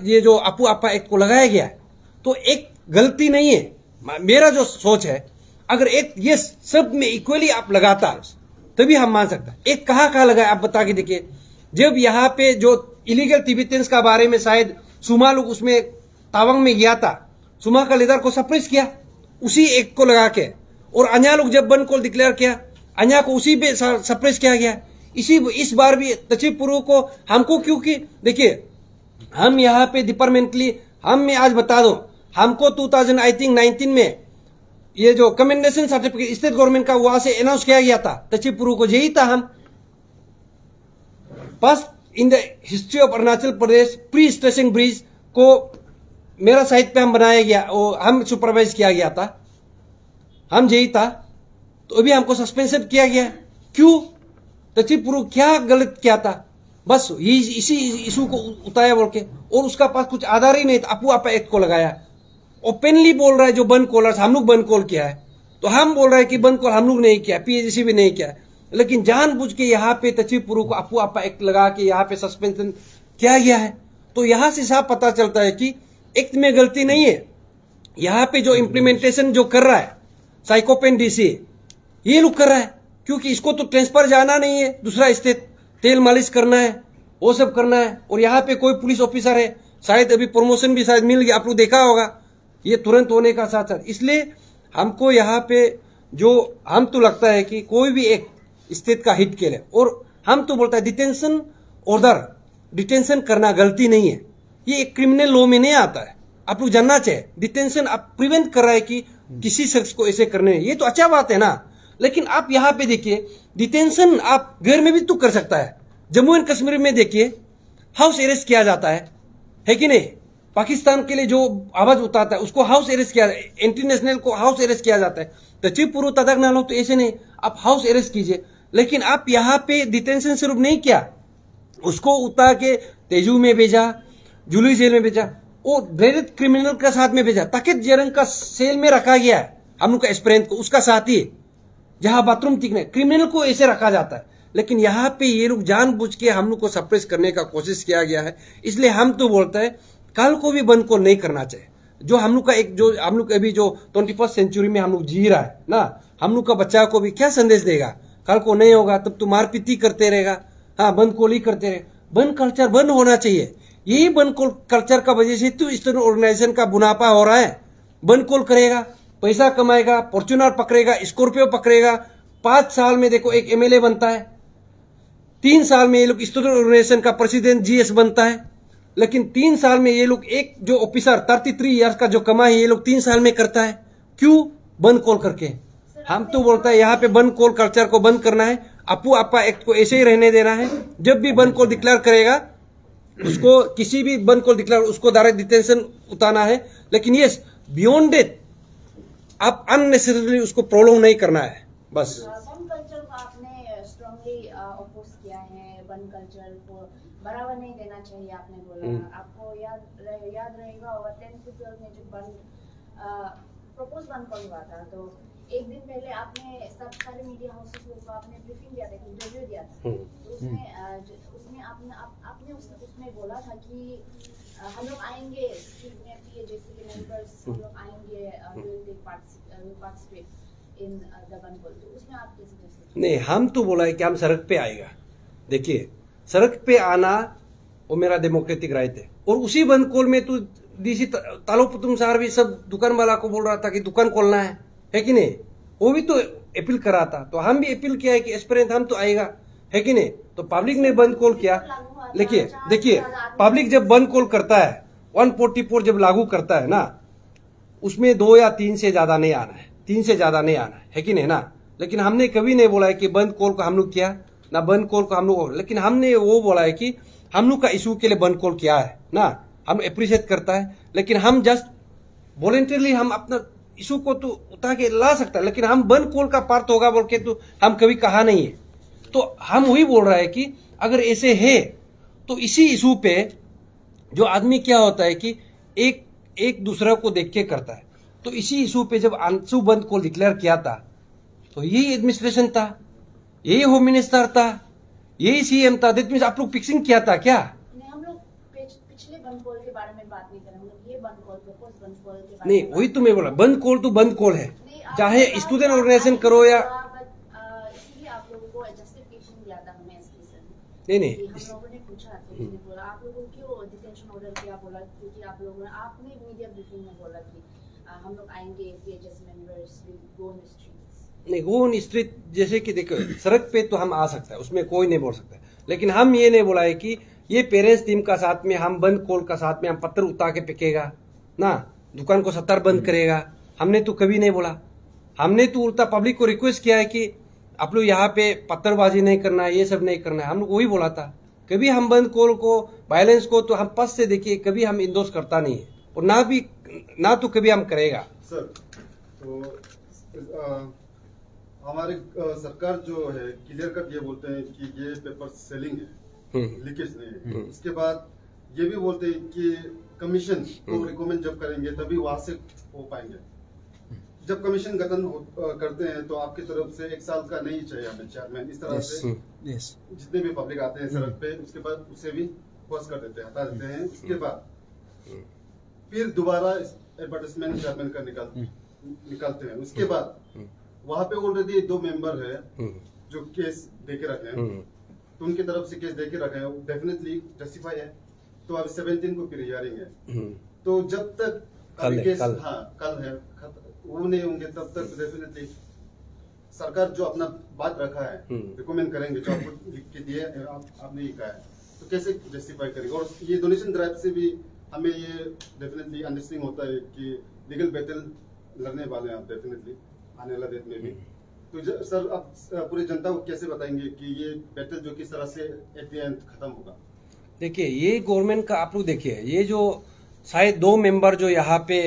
ये जो आपू आपा एक्ट को लगाया गया है, तो एक गलती नहीं है। मेरा जो सोच है, अगर एक ये सब में इक्वली आप लगाता तभी हम मान सकते हैं। एक कहाँ लगा आप बता के देखिए, जब यहाँ पे जो इलीगल तिब्बतियंस का बारे में शायद सुमा लोग उसमें तावांग में गया था, सुमा का लीडर को सप्रेस किया उसी एक्ट को लगा के, और अन्या लोग जब बंद कॉल डिक्लेयर किया अन्या को उसी पे सप्रेस किया गया। इस बार भी तचिपुरु को हमको, क्योंकि देखिए हम यहाँ पे डिपार्टमेंटली मैं आज बता दूं, हमको 2019 में ये जो कमेंडेशन सर्टिफिकेट स्टेट गवर्नमेंट का वहां से अनाउंस किया गया था, तचिपुरु को यही था हम first in the history of Arunachal Pradesh pre stressing bridge को मेरा साइट पे हम बनाया गया, हम सुपरवाइज किया गया था, हम यही था, तो अभी हमको सस्पेंशन किया गया। क्यों? तचिपुरु क्या गलत किया था? बस इसी इशू को उताया बोल के, और उसका पास कुछ आधार ही नहीं था, आपू आपा एक्ट को लगाया। ओपनली बोल रहा है जो बंद कॉलर्स हम लोग बंद कॉल किया है, तो हम बोल रहे हैं कि बंद कॉल हम लोग नहीं किया, पीएचसी भी नहीं किया, लेकिन जानबूझ के यहाँ पे तचिपुरु को आपू आपा एक्ट लगा के यहाँ पे सस्पेंशन किया गया है। तो यहां से साफ पता चलता है कि एक्ट में गलती नहीं है, यहाँ पे जो इम्प्लीमेंटेशन जो कर रहा है साइकोपेन डीसी ये लोग कर रहा है, क्योंकि इसको तो ट्रांसफर जाना नहीं है, दूसरा स्टेट तेल मालिश करना है, वो सब करना है, और यहाँ पे कोई पुलिस ऑफिसर है, शायद अभी प्रमोशन भी शायद मिल गया, आप लोग देखा होगा, ये तुरंत होने का साथ साथ। इसलिए हमको यहाँ पे जो हम तो लगता है कि कोई भी एक स्टेट का हिट के लिए, और हम तो बोलता है डिटेंशन ऑर्डर, डिटेंशन करना गलती नहीं है, ये एक क्रिमिनल लॉ में नहीं आता है, आप लोग जानना चाहिए। डिटेंशन आप प्रिवेंट कर रहा है कि किसी शख्स को ऐसे करने, ये तो अच्छा बात है ना, लेकिन आप यहाँ पे देखिए डिटेंशन आप घर में भी तो कर सकता है। जम्मू एंड कश्मीर में देखिए हाउस अरेस्ट किया जाता है कि नहीं? पाकिस्तान के लिए जो आवाज उठाता है उसको हाउस अरेस्ट किया, इंटरनेशनल को हाउस अरेस्ट किया जाता है। तचिपुरु तदक नालो तो ऐसे नहीं, आप हाउस अरेस्ट कीजिए, लेकिन आप यहाँ पे डिटेंशन सिर्फ नहीं किया, उसको उतार के तेजू में भेजा, जुली जेल में भेजा, वो प्रेरित क्रिमिनल का साथ में भेजा, ताकि जेरंग का सेल में रखा गया है हम लोग का एस्पिरेंट को, उसका साथी जहां बाथरूम टिकने, क्रिमिनल को ऐसे रखा जाता है। लेकिन यहाँ पे ये लोग जानबूझ के हम लोग को सप्रेस करने का कोशिश किया गया है। इसलिए हम तो बोलते हैं कल को भी बंद को नहीं करना चाहिए। जो हम लोग का एक जो हम लोग अभी जो 21st सेंचुरी में हम लोग जी रहा है ना, हम लोग का बच्चा को भी क्या संदेश देगा? कल को नहीं होगा तब तो मारपीटी करते रहेगा, हाँ बंद कोली करते रहे। बंद कल्चर बंद होना चाहिए। यही बंद कल्चर का वजह से तो स्टूडेंट ऑर्गेनाइजेशन का मुनाफा हो रहा है। बंद कॉल करेगा, पैसा कमाएगा, फॉर्च्यूनर पकड़ेगा, स्कॉर्पियो पकड़ेगा, 5 साल में देखो एक एमएलए बनता है, 3 साल में ये लोग स्टूडेंट ऑर्गेनाइजेशन का प्रेसिडेंट जीएस बनता है। लेकिन 3 साल में ये लोग एक जो ऑफिसर 33 ईयर्स का जो कमाई ये लोग 3 साल में करता है। क्यों? बंद कॉल करके। हम तो बोलता है यहाँ पे बंद कॉल कल्चर को बंद करना है, आपू आपा एक्ट को ऐसे ही रहने देना है। जब भी बंद कॉल डिक्लेयर करेगा उसको किसी भी बंद कॉल डिक्लेयर उसको डायरेक्ट डिटेंशन उतारना है। लेकिन यस बियॉन्ड इट आप अननेसेसरीली उसको प्रोलॉन्ग नहीं करना है। बस कल्चर को आपने स्ट्रांगली अपोज किया है बढ़ावा नहीं देना चाहिए आपने बोला। आपको याद रहेगा और 10th to 12 में जो प्रपोज बंद कॉल हुआ था, तो एक दिन पहले आपने सब सारे मीडिया हाउसेस को आपने ब्रीफिंग दिया था, इंटरव्यू दिया था। तो उसमें आपने उसमें बोला था कि हम लोग आएंगे स्ट्रीट में, पीएजेसी के मेंबर्स हम लोग आएंगे, पार्टिसिपेट इन द बंद कॉल। तो उसमें आप कैसे? नहीं, हम तो बोला है कि हम सड़क पे आएगा। देखिए, सड़क पे आना वो मेरा डेमोक्रेटिक राइट है। और उसी बंद कॉल में तो डीसी तालोपुतुम साहब भी सब दुकान वाला को बोल रहा था कि दुकान खोलना है कि नहीं? वो भी तो अपील करा था। तो हम भी अपील किया है कि एस्पिरेंट हम तो आएगा, है कि नहीं? तो पब्लिक ने बंद कॉल किया। देखिए पब्लिक जब बंद कॉल करता है, 144 जब लागू करता है ना, उसमें 2 या 3 से ज्यादा नहीं आना है, 3 से ज्यादा नहीं आना है कि नहीं ना? लेकिन हमने कभी नहीं बोला है कि बंद कॉल को हम लोग किया ना, बंद कॉल को हम लोग, लेकिन हमने वो बोला है कि हम लोग का इशू के लिए बंद कॉल किया है ना, हम अप्रिशिएट करता है। लेकिन हम जस्ट वॉलेंटरली हम अपना इशू को तो उठा के ला सकता है, लेकिन हम बंद कॉल का पार्ट होगा बोल के तो हम कभी कहा नहीं है। तो हम वही बोल रहा है कि अगर ऐसे है तो इसी इशू पे जो आदमी क्या होता है कि एक दूसरे को देख के करता है। तो इसी इशू पे जब आंसू बंद कॉल डिक्लेयर किया था, तो यही एडमिनिस्ट्रेशन था, यही होम मिनिस्टर था, यही सीएम था। दैट मींस आप लोग फिक्सिंग किया था क्या? हम लोग पिछले बंद कॉल के बारे में बात नहीं कर रहे, हम लोग ये बंद कॉल, प्रपोज बंद कॉल के बारे में। नहीं, वही तो मैं बोला, बंद कॉल तो बंद कॉल है, चाहे स्टूडेंट ऑर्गेनाइजेशन करो या इसलिए आप लोगों को जस्टिफिकेशन दिया था हमें एसपी सर। नहीं हम लोगों ने पूछा तो उसने बोला आप लोगों को क्यों डिटेंशन ऑर्डर किया, बोला क्योंकि आप लोगों ने, आपने मीडिया ब्रीफिंग में बोला कि हम लोग आएंगे, PHS members will go on the streets. नहीं, गो ऑन स्ट्रीट जैसे कि देखो सड़क पे तो हम आ सकता है, उसमें कोई नहीं बोल सकता। लेकिन हम ये नहीं बोला है कि ये पेरेंट्स टीम का साथ में हम बंद कॉल का साथ में हम पत्थर उतार के फेंकेगा ना, दुकान को सत्तर बंद करेगा, हमने तो कभी नहीं बोला। हमने तो उल्टा पब्लिक को रिक्वेस्ट किया है कि आप लोग यहाँ पे पत्थरबाजी नहीं करना है, ये सब नहीं करना है। हम लोग वही बोला था। कभी हम बंद कॉल को, वायलेंस को तो हम पस से देखिए कभी हम इंडोर्स करता नहीं है, और ना तो कभी हम करेगा। सर, तो हमारी सरकार जो है क्लियर कट ये बोलते हैं कि ये पेपर सेलिंग है, लीकेज नहीं है। उसके बाद ये भी बोलते हैं कि कमीशन को रिकमेंड जब करेंगे तभी वहां से हो पाएंगे। जब कमीशन गठन करते हैं तो आपकी तरफ से 1 साल का नहीं चाहिए हमें चेयरमैन, इस तरह से जितने भी पब्लिक आते हैं सड़क पे, उसके बाद उसे भी पोस्ट कर देते हैं, हटा देते हैं। उसके बाद फिर दोबारा एडवर्टाइजमेंट चेयरमैन का निकालते हैं। उसके बाद वहां पे ऑलरेडी 2 मेंबर है जो केस देके रखे हैं, तो उनकी तरफ से केस देके रखे हैं, डेफिनेटली जस्टिफाई है। तो अब 17 को फिर हियरिंग है। तो जब तक केस कल है वो नहीं होंगे तब तक डेफिनेटली सरकार जो अपना बात रखा है रिकमेंड करेंगे, जो आपको लिख के दिए आपने ये कहा है, तो कैसे जस्टिफाई करेंगे? और ये डोनेशन ड्राइव से भी हमें ये डेफिनेटली अंडरस्टैंडिंग होता है कि लीगल बैटल लड़ने वाले हैं आप डेफिनेटली आने वाला डेट में भी। तो सर आप पूरी जनता को कैसे बताएंगे कि ये बैटल जो किस तरह से एट द एंड खत्म होगा? देखिए, ये गवर्नमेंट का आप लोग देखिए, ये जो शायद 2 मेंबर जो यहाँ पे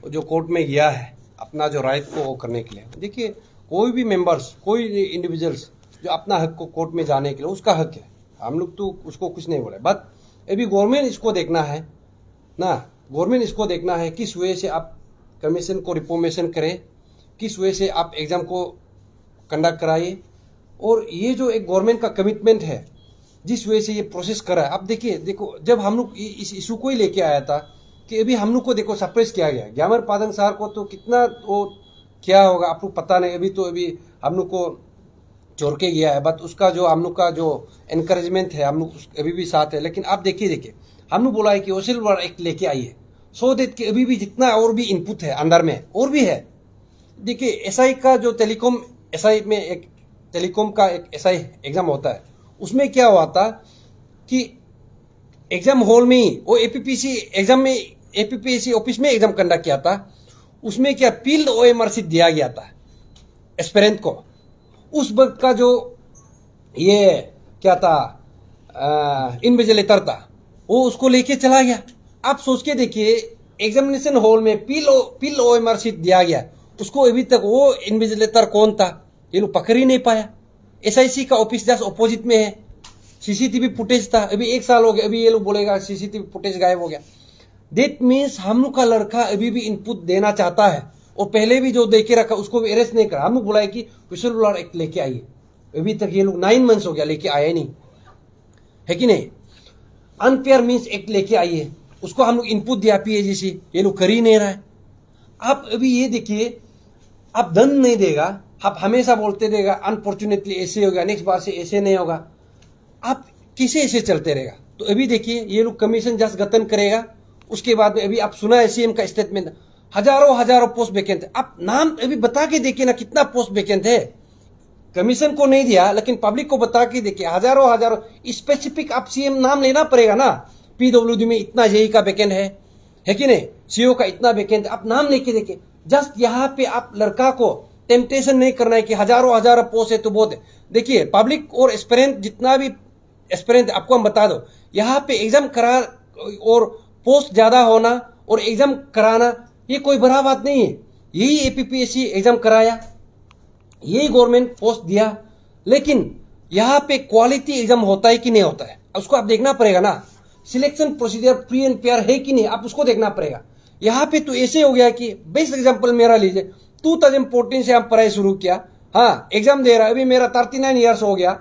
जो कोर्ट में गया है अपना जो राइट को करने के लिए, देखिए कोई भी मेंबर्स, कोई इंडिविजुअल्स जो अपना हक को कोर्ट में जाने के लिए, उसका हक है, हम लोग तो उसको कुछ नहीं बोले। बट अभी गवर्नमेंट इसको देखना है ना, गवर्नमेंट इसको देखना है किस वे से आप कमीशन को रिफॉर्मेशन करें, किस वे से आप एग्जाम को कंडक्ट कराइए। और ये जो एक गवर्नमेंट का कमिटमेंट है, जिस वजह से ये प्रोसेस कर रहा है। आप देखो जब हम लोग इस इशू को ही लेके आया था कि अभी हम लोग को देखो सप्रेस किया गया, ग्यामर पादंग सार को तो कितना वो क्या होगा आप लोग पता नहीं। अभी हम लोग को छोड़ के गया है, बट उसका जो हम लोग का जो एनकरेजमेंट है हम लोग अभी भी साथ है। लेकिन आप देखिए हम लोग बोला है कि ओसिल वार एक्ट लेके आइए, सो दैट कि अभी भी जितना और भी इनपुट है अंदर में और भी है। देखिए एसआई का जो टेलीकॉम, एसआई में एक टेलीकॉम का एक एसआई एग्जाम होता है, उसमें क्या हुआ था कि एग्जाम हॉल में ही वो एपीपीसी एग्जाम में एपीपीसी ऑफिस में एग्जाम कंडक्ट किया था। उसमें क्या फील्ड ओएमआर शीट दिया गया था एस्पिरेंट को। उस वक्त का जो ये क्या था इन्विजिलेटर था, वो उसको लेके चला गया। आप सोच के देखिए, एग्जामिनेशन हॉल में फील्ड ओएमआर शीट दिया गया, उसको अभी तक वो इन्विजिलेटर कौन था ये लोग पकड़ ही नहीं पाया। एसआईसी का ऑफिस जस्ट अपोजिट में है, सीसीटीवी फुटेज था, अभी 1 साल हो गया, अभी ये लोग बोलेगा सीसीटीवी फुटेज गायब हो गया। दैट मीन्स हम लोग का लड़का अभी भी इनपुट देना चाहता है, और पहले भी जो देके रखा उसको भी अरेस्ट नहीं करा। हम लोग बोला है कि विशुअल ब्लॉर एक्ट लेके आइए, अभी तक ये लोग 9 मंथ्स हो गया लेके आया नहीं है कि नहीं। अनफेयर मीन्स एक्ट लेके आइए, उसको हम लोग इनपुट दिया पीएजीसी, ये लोग कर ही नहीं रहा है। आप अभी ये देखिए, आप दंड नहीं देगा, आप हमेशा बोलते रहेगा अनफॉर्चुनेटली ऐसे होगा, नेक्स्ट बार से ऐसे नहीं होगा, आप कैसे ऐसे चलते रहेगा। तो अभी देखिए ये लोग कमीशन जस्ट गठन करेगा, उसके बाद में अभी आप सुना है सीएम का स्टेटमेंट, हजारों पोस्ट वैकेंट है। आप नाम अभी बता के देखिए ना कितना पोस्ट वैकेंट है। कमीशन को नहीं दिया लेकिन पब्लिक को बता के देखिए, हजारों स्पेसिफिक आप सीएम नाम लेना पड़ेगा ना। पीडब्ल्यूडी में इतना जेई का वैकेंट है कि नहीं, सीओ का इतना वैकेंट, आप नाम लेके देखिए। जस्ट यहाँ पे आप लड़का को टेम्पटेशन नहीं करना है कि हजारों पोस्ट है तो बहुत है। देखिए पब्लिक और एस्पिरेंट, जितना भी एस्पिरेंट आपको हम बता दो, यहाँ पे एग्जाम करा और पोस्ट ज्यादा होना और एग्जाम कराना ये कोई बड़ा बात नहीं है। यही एपीपीएससी एग्जाम कराया, यही गवर्नमेंट पोस्ट दिया, लेकिन यहाँ पे क्वालिटी एग्जाम होता है कि नहीं होता है उसको आप देखना पड़ेगा ना। Selection procedure free and fair है कि नहीं, आप उसको देखना पड़ेगा। यहाँ पे तो ऐसे हो गया कि बेस्ट एग्जाम्पल मेरा लीजिए, 2014 से हम पढ़ाई शुरू किया, हाँ एग्जाम दे रहा है, अभी मेरा 39 ईयर्स हो गया।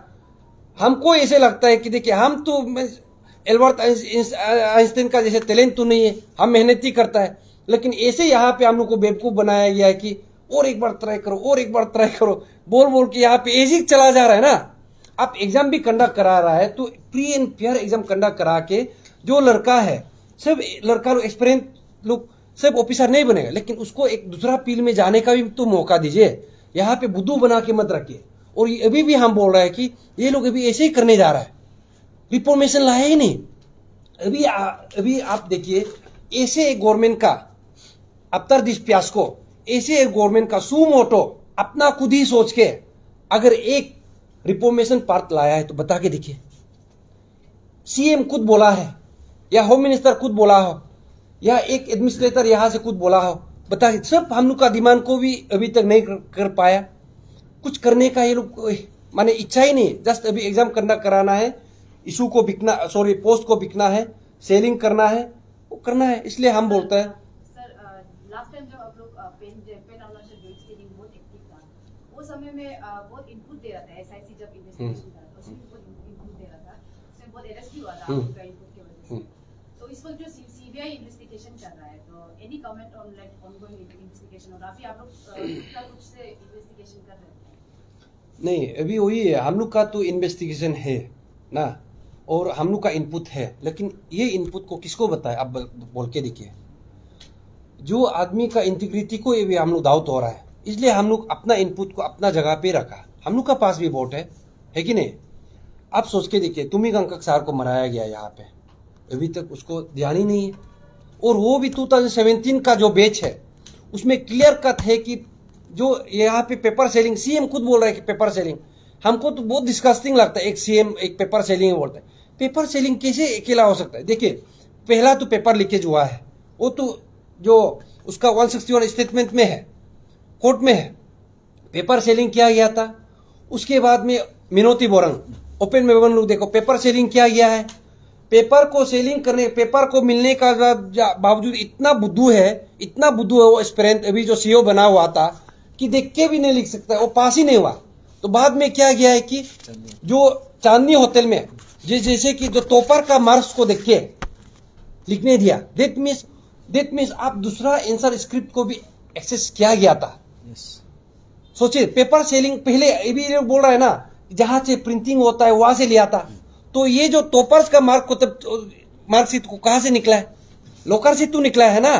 हमको ऐसे लगता है कि देखिए हम तो एल्बर्ट आइंस्टाइन का जैसे टैलेंट तो नहीं है, हम मेहनती करता है, लेकिन ऐसे यहाँ पे हम लोग को बेवकूफ बनाया गया है कि और एक बार ट्राई करो, और एक बार ट्राई करो, बोल के यहाँ पे एजिंग चला जा रहा है ना। आप एग्जाम भी कंडक्ट करा रहा है तो free and fair exam conduct करा के जो लड़का है, सब लड़का लोग एक्सपीरियंस लोग सब ऑफिसर नहीं बनेगा, लेकिन उसको एक दूसरा फील्ड में जाने का भी तो मौका दीजिए। यहाँ पे बुद्धू बना के मत रखिए। और अभी भी हम बोल रहे हैं कि ये लोग अभी ऐसे ही करने जा रहा है, रिफॉर्मेशन लाया ही नहीं। अभी आप देखिए, ऐसे एक गवर्नमेंट का अफ्तर दिस फियास्को, ऐसे एक गवर्नमेंट का सुमोटो अपना खुद ही सोच के अगर एक रिफॉर्मेशन पार्ट लाया है तो बता के देखिए। सीएम खुद बोला है, या होम मिनिस्टर खुद बोला हो, या एक एडमिनिस्ट्रेटर यहां से खुद बोला हो, बता के सब हम लोग का दिमाग को भी अभी तक नहीं कर पाया। कुछ करने का ये लोग माने इच्छा ही नहीं, जस्ट अभी एग्जाम कराना है, इशू को बिकना, सॉरी पोस्ट को बिकना है, सेलिंग करना है, वो करना है। इसलिए हम बोलते हैं सर, लास्ट टाइम जब आप लोग पेन ऑनलाइन जो स्टडी बहुत एक्टिव था, वो समय में बहुत इनपुट दे रहा था। एसआईसी जब इन्वेस्टिगेशन कर रहा था उसमें बहुत इनपुट दे रहा था, उसमें बहुत अरेस्ट भी हुआ था आपका इनपुट की वजह से। तो इस वक्त जो सीबीआई इन्वेस्टिगेशन कर रहा है, तो any comment on like ongoing investigation, और अभी आप लोग कितना कुछ से इन्वेस्टिगेशन कर रहे हैं? नहीं, अभी वही है, हम लोग का तो इन्वेस्टिगेशन है ना, और हम लोग का इनपुट है, लेकिन ये इनपुट को किसको बताए आप बोल के देखिए। जो आदमी का इंटीग्रिटी को ये भी हम लोग डाउट हो रहा है, इसलिए हम लोग अपना इनपुट को अपना जगह पे रखा। हम लोग का पास भी वोट है कि नहीं। आप सोच के देखिए, तुम्ही कंकक सार को मराया गया यहाँ पे, अभी तक उसको ध्यान ही नहीं है। और वो भी 2017 का जो बैच है उसमें क्लियर कट है कि जो यहाँ पे पेपर सेलिंग, सीएम खुद बोल रहा है कि पेपर सेलिंग, हमको तो बहुत डिस्कस्टिंग लगता है। एक सीएम एक पेपर सेलिंग बोलता है, पेपर सेलिंग कैसे अकेला हो सकता है। देखिए पहला तो पेपर लीकेज हुआ है, वो तो जो उसका 161 स्टेटमेंट में है, कोर्ट में है, पेपर सेलिंग किया गया था। उसके बाद में मिनोती बोरंग ओपन में लोग देखो पेपर सेलिंग किया गया है। पेपर को सेलिंग करने, पेपर को मिलने का बावजूद इतना बुद्धू है वो एस्पिरेंट, अभी जो सीओ बना हुआ था कि देख के भी नहीं लिख सकता, वो पास ही नहीं हुआ। तो बाद में क्या गया है कि जो चांदनी होटल में जैसे कि जो टॉपर का मार्क्स को देख के लिखने दिया, दैट मीन्स आप दूसरा आंसर स्क्रिप्ट को भी एक्सेस किया गया था। सोचिए पेपर सेलिंग पहले अभी बोल रहा है ना, जहां से प्रिंटिंग होता है वहां से लिया था। तो ये जो टॉपर्स का मार्कशीट को कहां से निकला है, लोकर से तो निकला है ना।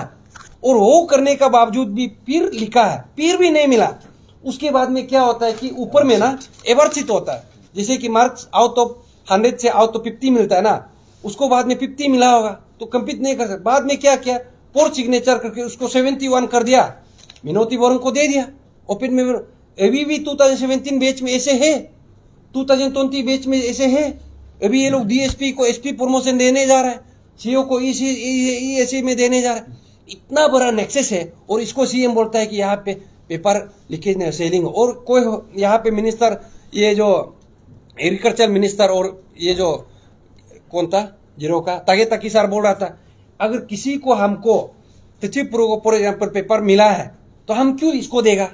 और वो करने का बावजूद भी फिर लिखा है, फिर भी नहीं मिला। उसके बाद में क्या होता है कि ऊपर में ना एवरशीट होता है, जैसे कि मार्क्स आउट ऑफ 100 से आउट ऑफ 50 मिलता है ना, उसको बाद में 50 मिला होगा तो कंप्लीट नहीं कर सकता। बाद में क्या किया, पोर सिग्नेचर करके उसको 71 कर दिया, मिनोती बोरंग को दे दिया ओपन में। अभी भी 2017 बैच में ऐसे है, 2020 बैच में ऐसे है। अभी ये लोग डीएसपी को एसपी प्रमोशन देने जा रहा है, सीओ को ईएससी में देने जा रहा है। इतना बड़ा नेक्सस है, और इसको सीएम बोलता है कि यहाँ पे पेपर लीकेज नहीं सेलिंग। और कोई यहाँ पे मिनिस्टर, ये जो एग्रीकल्चर मिनिस्टर और ये जो कौन था जीरो का तागे तकी सर बोल रहा था, अगर किसी को हमको फॉर एग्जाम्पल पेपर मिला है तो हम क्यों इसको देगा।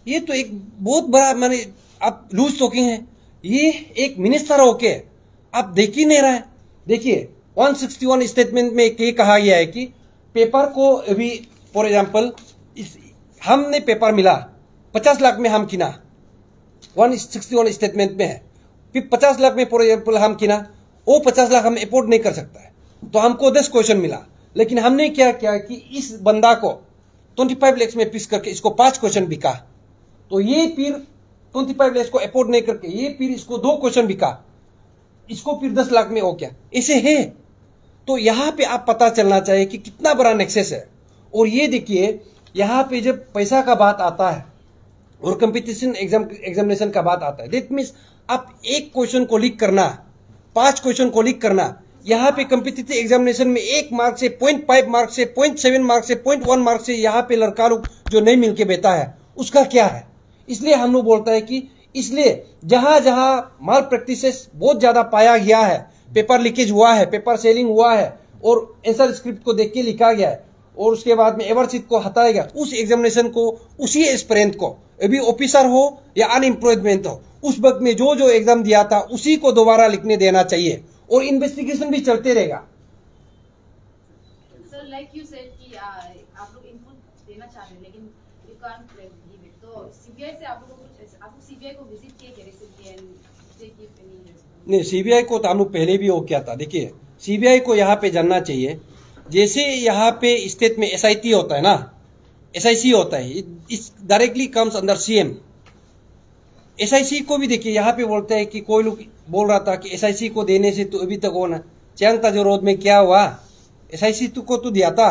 ये तो एक बहुत बड़ा माने आप लूज टॉकिंग है। ये एक मिनिस्टर होके आप देख ही नहीं रहा है। देखिए 161 स्टेटमेंट में ये कहा गया है कि पेपर को अभी फॉर एग्जाम्पल हमने पेपर मिला 50 लाख में हम किना, 161 स्टेटमेंट में है। फिर 50 लाख में फॉर एग्जाम्पल हम किना, वो 50 लाख हम अफोर्ड नहीं कर सकता है, तो हमको 10 क्वेश्चन मिला। लेकिन हमने क्या किया कि इस बंदा को 25 लाख में पिस करके इसको 5 क्वेश्चन बिका, तो ये फिर 25 लाख को अफोर्ड नहीं करके ये फिर इसको 2 क्वेश्चन बिका, इसको फिर 10 लाख में हो गया। ऐसे है। तो यहां पे आप पता चलना चाहिए कि कितना बड़ा नेक्सेस है। और ये देखिए यहां पे जब पैसा का बात आता है और कंपटीशन एग्जामिनेशन का बात आता है, दैट मीन्स आप एक क्वेश्चन को लीक करना, 5 क्वेश्चन को लीक करना, यहाँ पे कम्पिटिटिव एग्जामिनेशन में 1 मार्क से 0.5 मार्क से 0.7 मार्क से 0.1 मार्क से यहाँ पे लड़का लोग जो नहीं मिलके बेटा है उसका क्या है। इसलिए हम लोग बोलता है कि इसलिए जहां जहां माल प्रैक्टिसेस बहुत ज्यादा पाया गया है, पेपर लीकेज हुआ है, पेपर सेलिंग हुआ है और आंसर स्क्रिप्ट को देख के लिखा गया है और उसके बाद में एवरशीट को हटाया गया, उस एग्जामिनेशन को उसी एस्पिरेंट को अभी ऑफिसर हो या अनएम्प्लॉयमेंट हो उस वक्त में जो जो एग्जाम दिया था उसी को दोबारा लिखने देना चाहिए और इन्वेस्टिगेशन भी चलते रहेगा। सर लाइक यू सेड कि आप लोग इनपुट देना चाह रहे हैं लेकिन यू कांट गिव इट, तो सीबीआई से आप लोग सीबीआई को विजिट किए क्या recently and they give any response? नहीं, सीबीआई को तो हम लोग पहले भी वो किया था। देखिए सीबीआई को यहाँ पे जानना चाहिए, जैसे यहाँ पे स्टेट में एसआईटी होता है ना, एसआईसी होता है, इस directly comes under CM. SIC को भी देखिए यहाँ पे बोलते हैं कि कोई लोग बोल रहा था कि एसआईसी को देने से तो अभी तक हो ना चैंगता जो रोड में क्या हुआ, एसआईसी को तो दिया था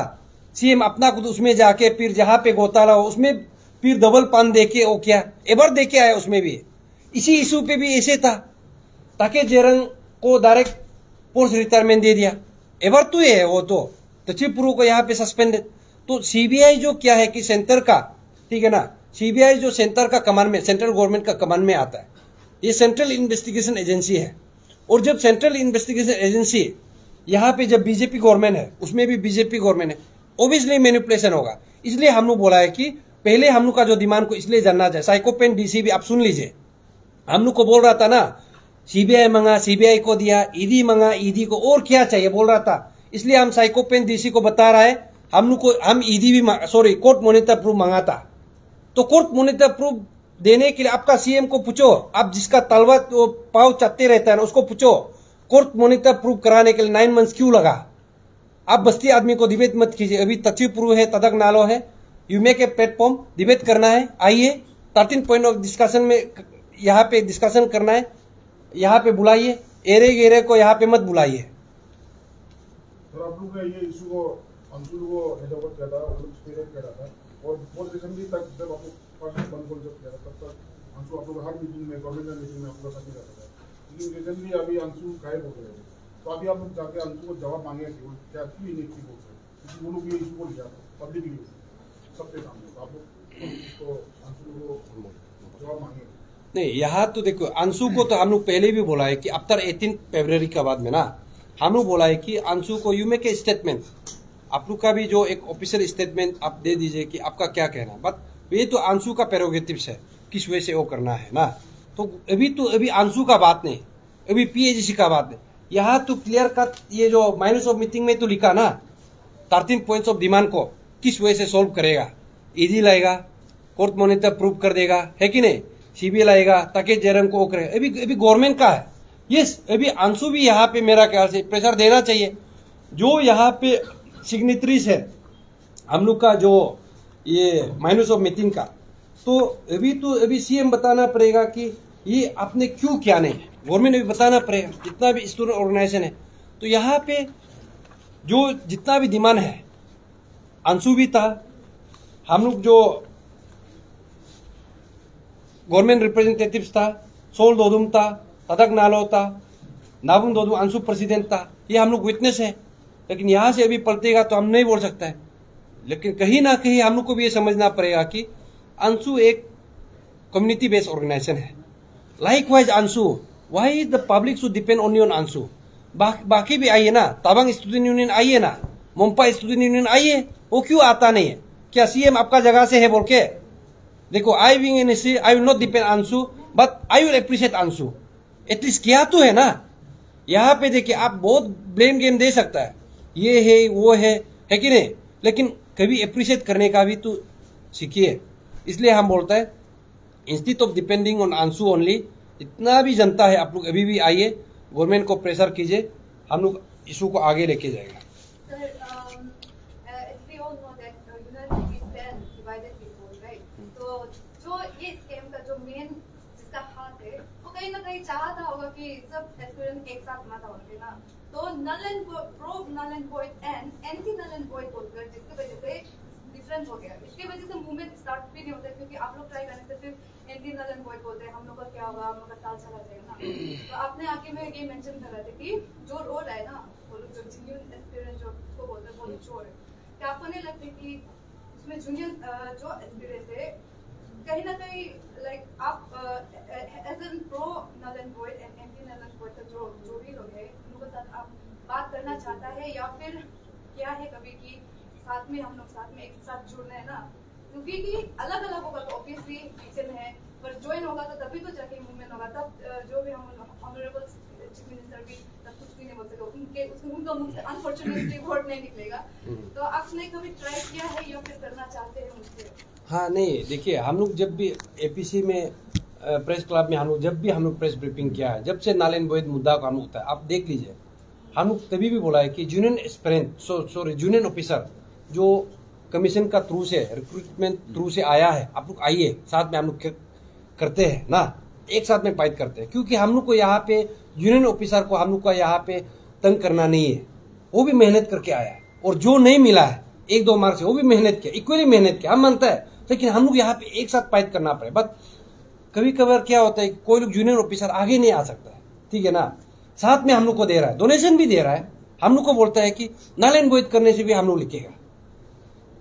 सीएम अपना खुद उसमें जाके फिर जहाँ पे घोटाला हो उसमें फिर डबल पान देके वो क्या एबर देके आया, उसमें भी इसी इशू पे भी ऐसे था ताकि जेरंग को डायरेक्ट पोस्ट रिटायरमेंट दे दिया, एबर तो है वो तो तचिपुरु को यहाँ पे सस्पेंडेड। तो सीबीआई जो क्या है कि सेंटर का, ठीक है ना, सीबीआई जो सेंटर का कमान में, सेंट्रल गवर्नमेंट का कमान में आता है, ये सेंट्रल इन्वेस्टिगेशन एजेंसी है। और जब सेंट्रल इन्वेस्टिगेशन एजेंसी यहाँ पे जब बीजेपी गवर्नमेंट है उसमें भी बीजेपी गवर्नमेंट है, ऑब्वियसली मैनिपुलेशन होगा। इसलिए हम लोग बोला है कि पहले हम लोग का जो डिमांड को इसलिए जानना चाहिए, साइकोपेन डीसी भी आप सुन लीजिए, हम लोग को बोल रहा था ना सीबीआई मंगा सीबीआई को दिया, ईडी मंगा ईडी को, और क्या चाहिए बोल रहा था। इसलिए हम साइकोपेन डीसी को बता रहा है हम लोग को, हम ईडी भी सॉरी कोर्ट मॉनिटर प्रूफ मांगा था। तो कोर्ट मॉनिटर प्रूफ देने के लिए आपका सीएम को पूछो, आप जिसका तलवा तो पाव चलते रहता है ना उसको पूछो कोर्ट मॉनिटर प्रूफ कराने के लिए 9 मंथ्स क्यों लगा। आप बस्ती आदमी को डिबेट मत कीजिए, अभी तचिपुरु है, तदक नालो है, you make a platform, debate करना है, आइए 13 पॉइंट ऑफ डिस्कशन में यहाँ पे डिस्कशन करना है, यहाँ पे बुलाइए, एरे गेरे को यहाँ पे मत बुलाइए। सर आप लोग ने ये इशू को अंशुल को हेडओवर किया था, वो लोग स्टेट कर रहा था और बहुत रिसेंटली तक जब आप लोग फर्स्ट बंद जब किया था तब तक अंशु आप लोग हर मीटिंग में गवर्नमेंट मीटिंग में आप लोग साथ ही रहता था, लेकिन रिसेंटली अभी अंशु गायब हो गए। तो अभी आप लोग जाके अंशु को जवाब मांगे कि वो क्या क्यों नहीं बोल सकते, क्योंकि वो लोग ये इशू को लिया था पब्लिकली सबके सामने, तो आप लोग उसको अंशु को जवाब मांगे। नहीं, यहाँ तो देखो अंशु को तो हम लोग पहले भी बोला है कि आफ्टर 18 फरवरी के बाद में ना हम लोग बोला है कि अंशु को यू मेक ए स्टेटमेंट, आप लोग का भी जो एक ऑफिशियल स्टेटमेंट आप दे दीजिए कि आपका क्या कहना। बट ये तो अंशु का प्रेरोगेटिव्स है किस वजह से वो करना है ना। तो अभी अंशु का बात नहीं, अभी पीएजीसी का बात नहीं। यहाँ तो क्लियर कट ये जो माइनस ऑफ मीटिंग में तो लिखा ना 13 पॉइंट्स ऑफ डिमांड को किस वजह से सोल्व करेगा, ईडी लाएगा, कोर्ट मॉनिटर प्रूव कर देगा, है कि नहीं, सीबीआई लाएगा ताकि जयराम को करे। अभी गवर्नमेंट का है। यस, अभी अंशु भी यहाँ पे मेरा ख्याल से प्रेशर देना चाहिए। जो यहाँ पे सिग्नेटरीज है हम लोग का जो ये माइनस ऑफ मीटिंग का, तो अभी सीएम बताना पड़ेगा कि ये आपने क्यों किया नहीं, गवर्नमेंट ने भी बताना पड़ेगा, जितना भी स्टूडेंट ऑर्गेनाइजेशन है। तो यहाँ पे जो जितना भी डिमांड है, अंशु भी था, हम लोग जो गवर्नमेंट रिप्रेजेंटेटिव्स था, सोल दोदुम था, तदक नालो था, नाबुम दोदुम अंशु प्रेसिडेंट था, ये हम लोग विटनेस है। लेकिन यहाँ से अभी पलटेगा तो हम नहीं बोल सकते हैं। लेकिन कहीं ना कहीं हम लोग को भी ये समझना पड़ेगा कि अंशु एक कम्युनिटी बेस्ड ऑर्गेनाइजेशन है। Likewise Anshu why the public should depend only on आंसू? बाकी भी आइए ना, तावांग स्टूडेंट यूनियन आइए ना, मोम्पा स्टूडेंट यूनियन आइए, वो क्यों आता नहीं है? क्या सीएम आपका जगह से है बोल के? देखो, I wing an I will not depend on you, but I will appreciate on you. At least किया तो है ना। यहाँ पे देखिए, आप बहुत ब्लेम गेम दे सकता है, ये है वो है कि नहीं, लेकिन कभी अप्रिशिएट करने का भी तो सीखिए। इसलिए हम बोलते हैं, इंस्टीट्यूट ऑफ डिपेंडिंग ऑन आंसू ओनली, इतना भी जनता है, आप लोग अभी भी आइए, गवर्नमेंट को प्रेशर कीजिए, हम लोग इशू को आगे लेके जाएगा। कहीं ना कहीं चाहता होगा कि सब एस्पिरेंट एक साथ मत होंगे ना, तो null and pro null and void and anti null and void बोलकर, जिसकी वजह से डिफरेंस हो गया। इसकी वजह से मूवमेंट स्टार्ट भी नहीं होता, क्योंकि आप लोग ट्राई करने से सिर्फ एंटी नल एंड वॉइड बोलते हैं, हम लोग का क्या होगा, हम लोग का साल चला जाएगा ना। तो आपने आगे में ये मेंशन कर रहे थे कि जो रोड है ना, वो लोग जो जेन्युइन एस्पिरेंट जो को बोलते हैं वो लोग चोर है। क्या आपको नहीं लगता कि उसमें जूनियर जो एस्पिरेंट है कहीं ना कहीं लाइक आप as an pro null and void and anti null and void का जो भी लोग है उनके साथ आप बात करना चाहता है, या फिर क्या है कभी कि साथ में हम लोग साथ में एक साथ जुड़ना है ना, क्योंकि कि अलग अलग होगा तो ऑब्वियसली रीजन है, पर ज्वाइन होगा तो तभी तो जाके मूवमेंट होगा। तब जो भी हम ऑनरेबल चीफ मिनिस्टर भी तब कुछ भी नहीं बोल सके, उनका मुख से अनफॉर्चुनेटली वर्ड नहीं निकलेगा। तो आपने कभी ट्राई किया है या फिर करना चाहते हैं मुझसे? हाँ, नहीं, देखिए, हम लोग जब भी एपीसी में प्रेस क्लब में हम लोग प्रेस ब्रीफिंग किया है, जब से नाल एंड वॉइड मुद्दा का हम लोग होता है, आप देख लीजिए, हम लोग तभी भी बोला है कि जूनियर एस्पिरेंट जूनियर ऑफिसर जो कमीशन का थ्रू से रिक्रूटमेंट थ्रू से आया है, आप लोग आइए, साथ में हम लोग करते हैं ना, एक साथ में फाइट करते हैं, क्योंकि हम लोग को यहाँ पे यूनियन ऑफिसर को हम लोग का यहाँ पे तंग करना नहीं है। वो भी मेहनत करके आया है, और जो नहीं मिला है 1-2 मार्क्स से, वो भी मेहनत किया, इक्वली मेहनत किया, हम मानता है, लेकिन हम लोग यहाँ पे एक साथ फाइट करना पड़े। बट कभी कभार क्या होता है कि कोई लोग जूनियर ऑफिसर आगे नहीं आ सकता है, ठीक है ना, साथ में हम लोग को दे रहा है, डोनेशन भी दे रहा है, हम लोग को बोलता है कि नल एंड वॉइड करने से भी हम लोग लिखेगा,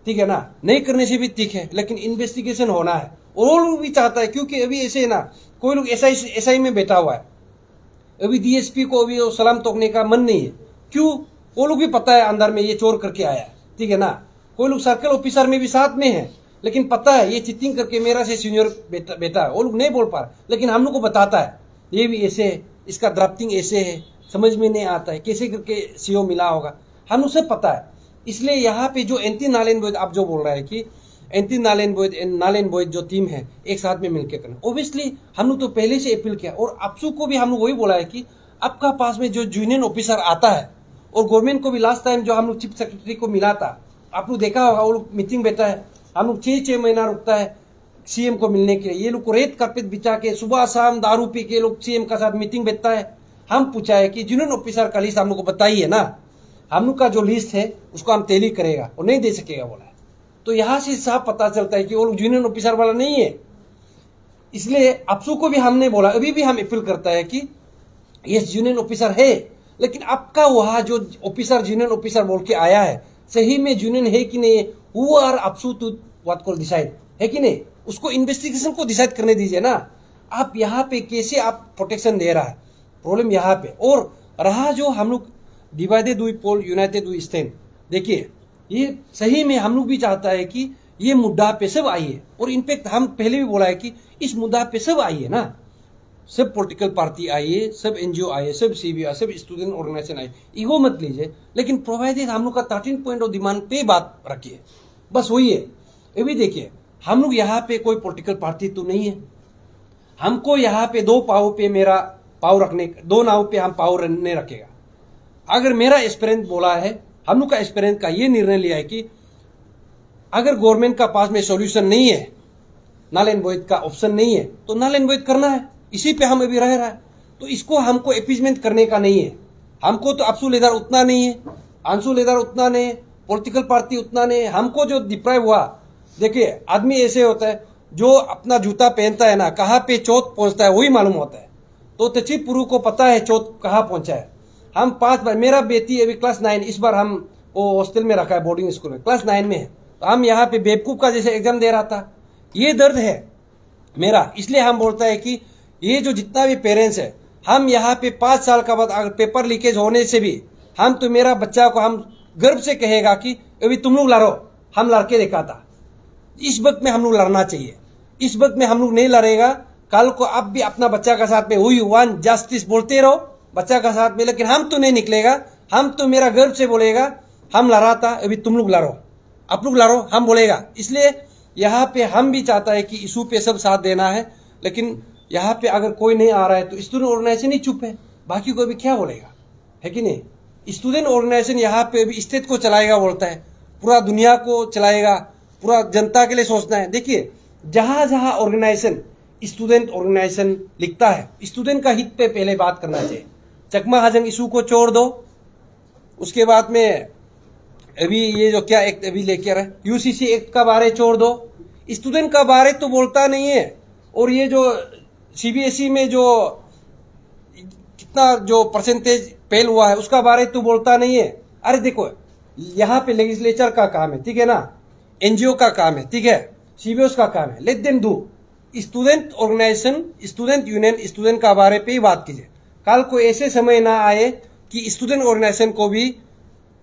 ठीक है ना, नहीं करने से भी ठीक है, लेकिन इन्वेस्टिगेशन होना है। और वो लोग भी चाहता है, क्योंकि अभी ऐसे है ना, कोई लोग एसआई में बैठा हुआ है, अभी डीएसपी को अभी सलाम तोड़ने का मन नहीं है, क्यों? वो लोग भी पता है अंदर में ये चोर करके आया है, ठीक है ना, कोई लोग सर्कल ऑफिसर में भी साथ में है, लेकिन पता है ये चिटिंग करके मेरा से सीनियर बेटा है, वो लोग नहीं बोल पा रहे, लेकिन हम लोग को बताता है ये भी ऐसे है, इसका ड्राफ्टिंग ऐसे है, समझ में नहीं आता है कैसे करके सीओ मिला होगा, हम लोग सब पता है। इसलिए यहाँ पे जो एंटी नाल एंड वॉइड आप जो बोल रहे हैं कि एंटी नाल एंड वॉइड जो टीम है एक साथ में मिलकर करना, ओब्वियसली हम लोग तो पहले से अपील किया, और आपसू को भी हम लोग वही बोला है कि आपका पास में जो जूनियर ऑफिसर आता है, और गवर्नमेंट को भी लास्ट टाइम जो हम लोग चीफ सेक्रेटरी को मिला था, आप लोग देखा होगा, वो लोग मीटिंग बैठा है, हम लोग 6 महीना रुकता है सीएम को मिलने के लिए, ये लोग को रेत कार्पेट बिछा के सुबह शाम दारू पी के लोग सीएम का साथ मीटिंग बैठता है। हम पूछा है कि जूनियर ऑफिसर का लिस्ट हम लोग को बताइए ना, हम लोग का जो लिस्ट है उसको हम तैली करेगा, और नहीं दे सकेगा बोला है। तो यहाँ से साफ पता चलता है कि वो लोग जूनियर ऑफिसर वाला नहीं है। इसलिए आपसू को भी हमने बोला, अभी भी हम अपील करता है कि ये जूनियर ऑफिसर है, लेकिन आपका वहां जो ऑफिसर जूनियर ऑफिसर बोल के आया है सही में जूनियर है कि नहीं, who are AAPSU to what को डिसाइड, है कि नहीं, उसको इन्वेस्टिगेशन को डिसाइड करने दीजिए ना। आप यहाँ पे कैसे आप प्रोटेक्शन दे रहा है, प्रॉब्लम यहाँ पे। और रहा जो हम लोग divided we fall united we stand, देखिए ये सही में हम लोग भी चाहता है कि ये मुद्दा पे सब आइए, और इनफैक्ट हम पहले भी बोला है कि इस मुद्दा पे सब आइए ना, सब पॉलिटिकल पार्टी आइए, सब एनजीओ आइए, सब सीबीआई, सब स्टूडेंट ऑर्गेनाइजेशन आइए, ईगो मत लीजिए, लेकिन प्रोवाइडेड हम लोग का 13 पॉइंट ऑफ डिमांड पे बात रखिए, बस वही है। अभी देखिए हम लोग यहाँ पे कोई पॉलिटिकल पार्टी तो नहीं है, हमको यहाँ पे 2 पाव पे मेरा पाव रखने, 2 नाव पे हम पाव नहीं रखेगा। अगर मेरा एक्सपीरियंस बोला है, हम लोग का एक्सपीरियंस का ये निर्णय लिया है कि अगर गवर्नमेंट का पास में सॉल्यूशन नहीं है, नल एंड वॉइड का ऑप्शन नहीं है, तो नल एंड वॉइड करना है, इसी पे हम अभी रह रहा है। तो इसको हमको अपीजमेंट करने का नहीं है, हमको तो आपसू लेदर उतना नहीं है, आंसू लेदर उतना नहीं है, पॉलिटिकल पार्टी उतना नहीं है। हमको जो डिप्राइव हुआ, देखिए आदमी ऐसे होता है जो अपना जूता पहनता है ना, कहाँ पे चोट पहुंचता है वही मालूम होता है। तो तची पुरु को पता है चोट कहाँ पहुंचा है। हम 5 बार, मेरा बेटी अभी क्लास 9, इस बार हम वो हॉस्टल में रखा है, बोर्डिंग स्कूल में, क्लास 9 में है। तो हम यहाँ पे बेवकूफ का जैसे एग्जाम दे रहा था, ये दर्द है मेरा। इसलिए हम बोलता है कि ये जो जितना भी पेरेंट्स है, हम यहाँ पे 5 साल का बाद अगर पेपर लीकेज होने से भी हम तो मेरा बच्चा को हम गर्व से कहेगा कि अभी तुम लोग लड़ो, हम लड़के देखा था। इस वक्त में हम लोग लड़ना चाहिए। इस वक्त में हम लोग नहीं लड़ेगा, कल को आप भी अपना बच्चा का साथ में वी वांट जस्टिस बोलते रहो बच्चा का साथ में, लेकिन हम तो नहीं निकलेगा। हम तो मेरा गर्व से बोलेगा हम लड़ा था, अभी तुम लोग लड़ो, आप लोग लड़ो, हम बोलेगा। इसलिए यहाँ पे हम भी चाहता है कि इशू पे सब साथ देना है, लेकिन यहाँ पे अगर कोई नहीं आ रहा है तो स्टूडेंट ऑर्गेनाइजेशन ही चुप है, बाकी कोई भी क्या बोलेगा, है कि नहीं। स्टूडेंट ऑर्गेनाइजेशन यहाँ पे भी स्टेट को चलाएगा बोलता है, पूरा दुनिया को चलाएगा, पूरा जनता के लिए सोचना है। देखिए जहां जहां ऑर्गेनाइजेशन स्टूडेंट ऑर्गेनाइजेशन लिखता है, स्टूडेंट का हित पे पहले बात करना चाहिए। चकमा हजंग इशू को छोड़ दो, उसके बाद में अभी ये जो क्या एक्ट अभी लेके आ रहा है यूसीसी एक्ट का बारे छोड़ दो, स्टूडेंट का बारे तो बोलता नहीं है। और ये जो सीबीएसई में जो कितना जो परसेंटेज फेल हुआ है उसका बारे तो बोलता नहीं है। अरे देखो यहाँ पे लेजिस्लेचर का काम है, ठीक है ना, एनजीओ का काम है, ठीक है, सीबीएस का काम है, let them do. Student organization, student union, student का बारे पे ही बात कीजिए। कल को ऐसे समय ना आए कि स्टूडेंट ऑर्गेनाइजेशन को भी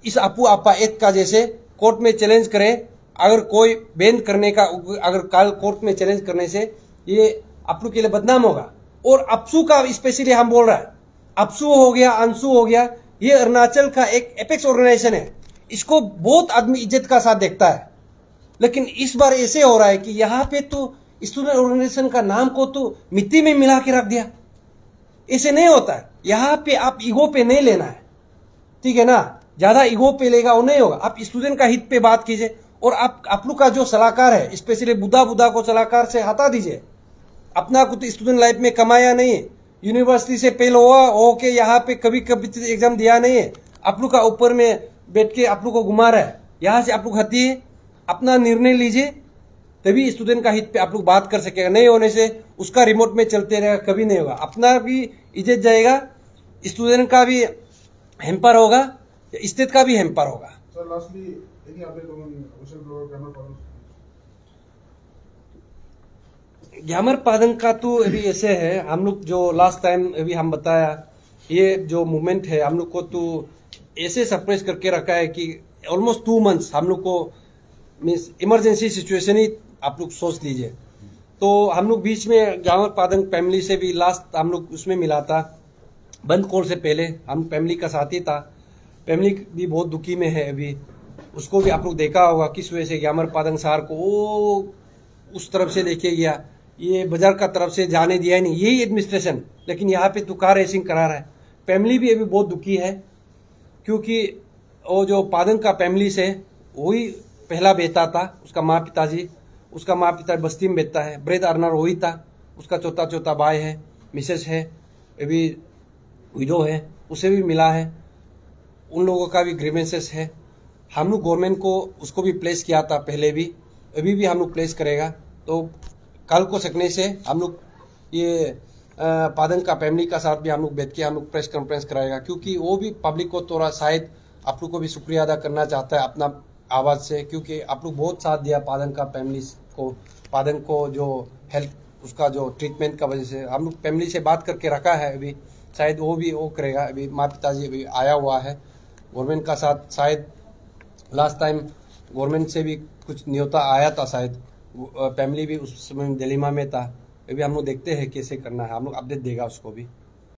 इस अपू आपा एक्ट का जैसे कोर्ट में चैलेंज करे। अगर कोई बैन करने का, अगर कल कोर्ट में चैलेंज करने से ये अपू के लिए बदनाम होगा। और अपसू का स्पेशली हम बोल रहा है, अपसू हो गया, अंशु हो गया, ये अरुणाचल का एक एपेक्स ऑर्गेनाइजेशन है, इसको बहुत आदमी इज्जत का साथ देखता है। लेकिन इस बार ऐसे हो रहा है कि यहाँ पे तो स्टूडेंट ऑर्गेनाइजेशन का नाम को तो मिट्टी में मिला के रख दिया। ऐसे नहीं होता है, यहाँ पे आप ईगो पे नहीं लेना है, ठीक है ना, ज्यादा ईगो पे लेगा वो नहीं होगा। आप स्टूडेंट का हित पे बात कीजिए। और आप लोग का जो सलाहकार है, स्पेशली बुद्धा को सलाहकार से हटा दीजिए। अपना कुछ स्टूडेंट लाइफ में कमाया नहीं है, यूनिवर्सिटी से फेल हुआ हो के यहाँ पे कभी एग्जाम दिया नहीं है, आप लोग का ऊपर में बैठ के आप लोग को घुमा रहा है। यहाँ से आप लोग हटिए, अपना निर्णय लीजिए, तभी स्टूडेंट का हित पे आप लोग बात कर सकेगा। नहीं होने से उसका रिमोट में चलते रहेगा, कभी नहीं होगा। अपना भी इज्जत जाएगा, स्टूडेंट का भी हेम्पर होगा, स्टेट का भी हेम्पर होगा। Sir lastly any update on whistleblower Gyamar Padang? ग्यामर पादंग का तो अभी ऐसे है, हम लोग जो लास्ट टाइम अभी हम बताया, ये जो मूवमेंट है हम लोग को तो ऐसे सरप्राइज करके रखा है कि ऑलमोस्ट 2 मंथ्स हम लोग को मीन्स इमरजेंसी सिचुएशन ही आप लोग सोच लीजिए। तो हम लोग बीच में ग्यामर पादंग फैमिली से भी लास्ट हम लोग उसमें मिला था, बंद कॉल से पहले हम फैमिली का साथी था। फैमिली भी बहुत दुखी में है अभी, उसको भी आप लोग देखा होगा किस वजह से ग्यामर पादंग सार को वो उस तरफ से लेके गया, ये बाजार का तरफ से जाने दिया ही नहीं, यही एडमिनिस्ट्रेशन, लेकिन यहाँ पे तो कार रेसिंग करा रहा है। फैमिली भी अभी बहुत दुखी है, क्योंकि वो जो पादंग का फैमिली से वही पहला बेटा था, उसका माँ पिता बस्ती में बेचता है, ब्रेड अर्नर वही था, उसका चौथा भाई है, मिसेस है, अभी विडो है, उसे भी मिला है। उन लोगों का भी ग्रीवेंसेस है। हम लोग गवर्नमेंट को उसको भी प्लेस किया था पहले भी, अभी भी हम लोग प्लेस करेगा। तो कल को सकने से हम लोग ये पादंग का फैमिली का साथ भी हम लोग बैठ के हम लोग प्रेस कॉन्फ्रेंस कराएगा, क्योंकि वो भी पब्लिक को थोड़ा शायद आप लोग को भी शुक्रिया अदा करना चाहता है अपना आवाज़ से, क्योंकि आप लोग बहुत साथ दिया पादंग का फैमिली को। पादंग को जो हेल्थ उसका जो ट्रीटमेंट का वजह से हम लोग फैमिली से बात करके रखा है, अभी शायद वो भी वो करेगा। अभी माँ पिताजी अभी आया हुआ है गवर्नमेंट का साथ, शायद लास्ट टाइम गवर्नमेंट से भी कुछ न्योता आया था, शायद फैमिली भी उस समय दिलेमा में था। अभी हम लोग देखते हैं कैसे करना है, हम लोग अपडेट देगा उसको भी।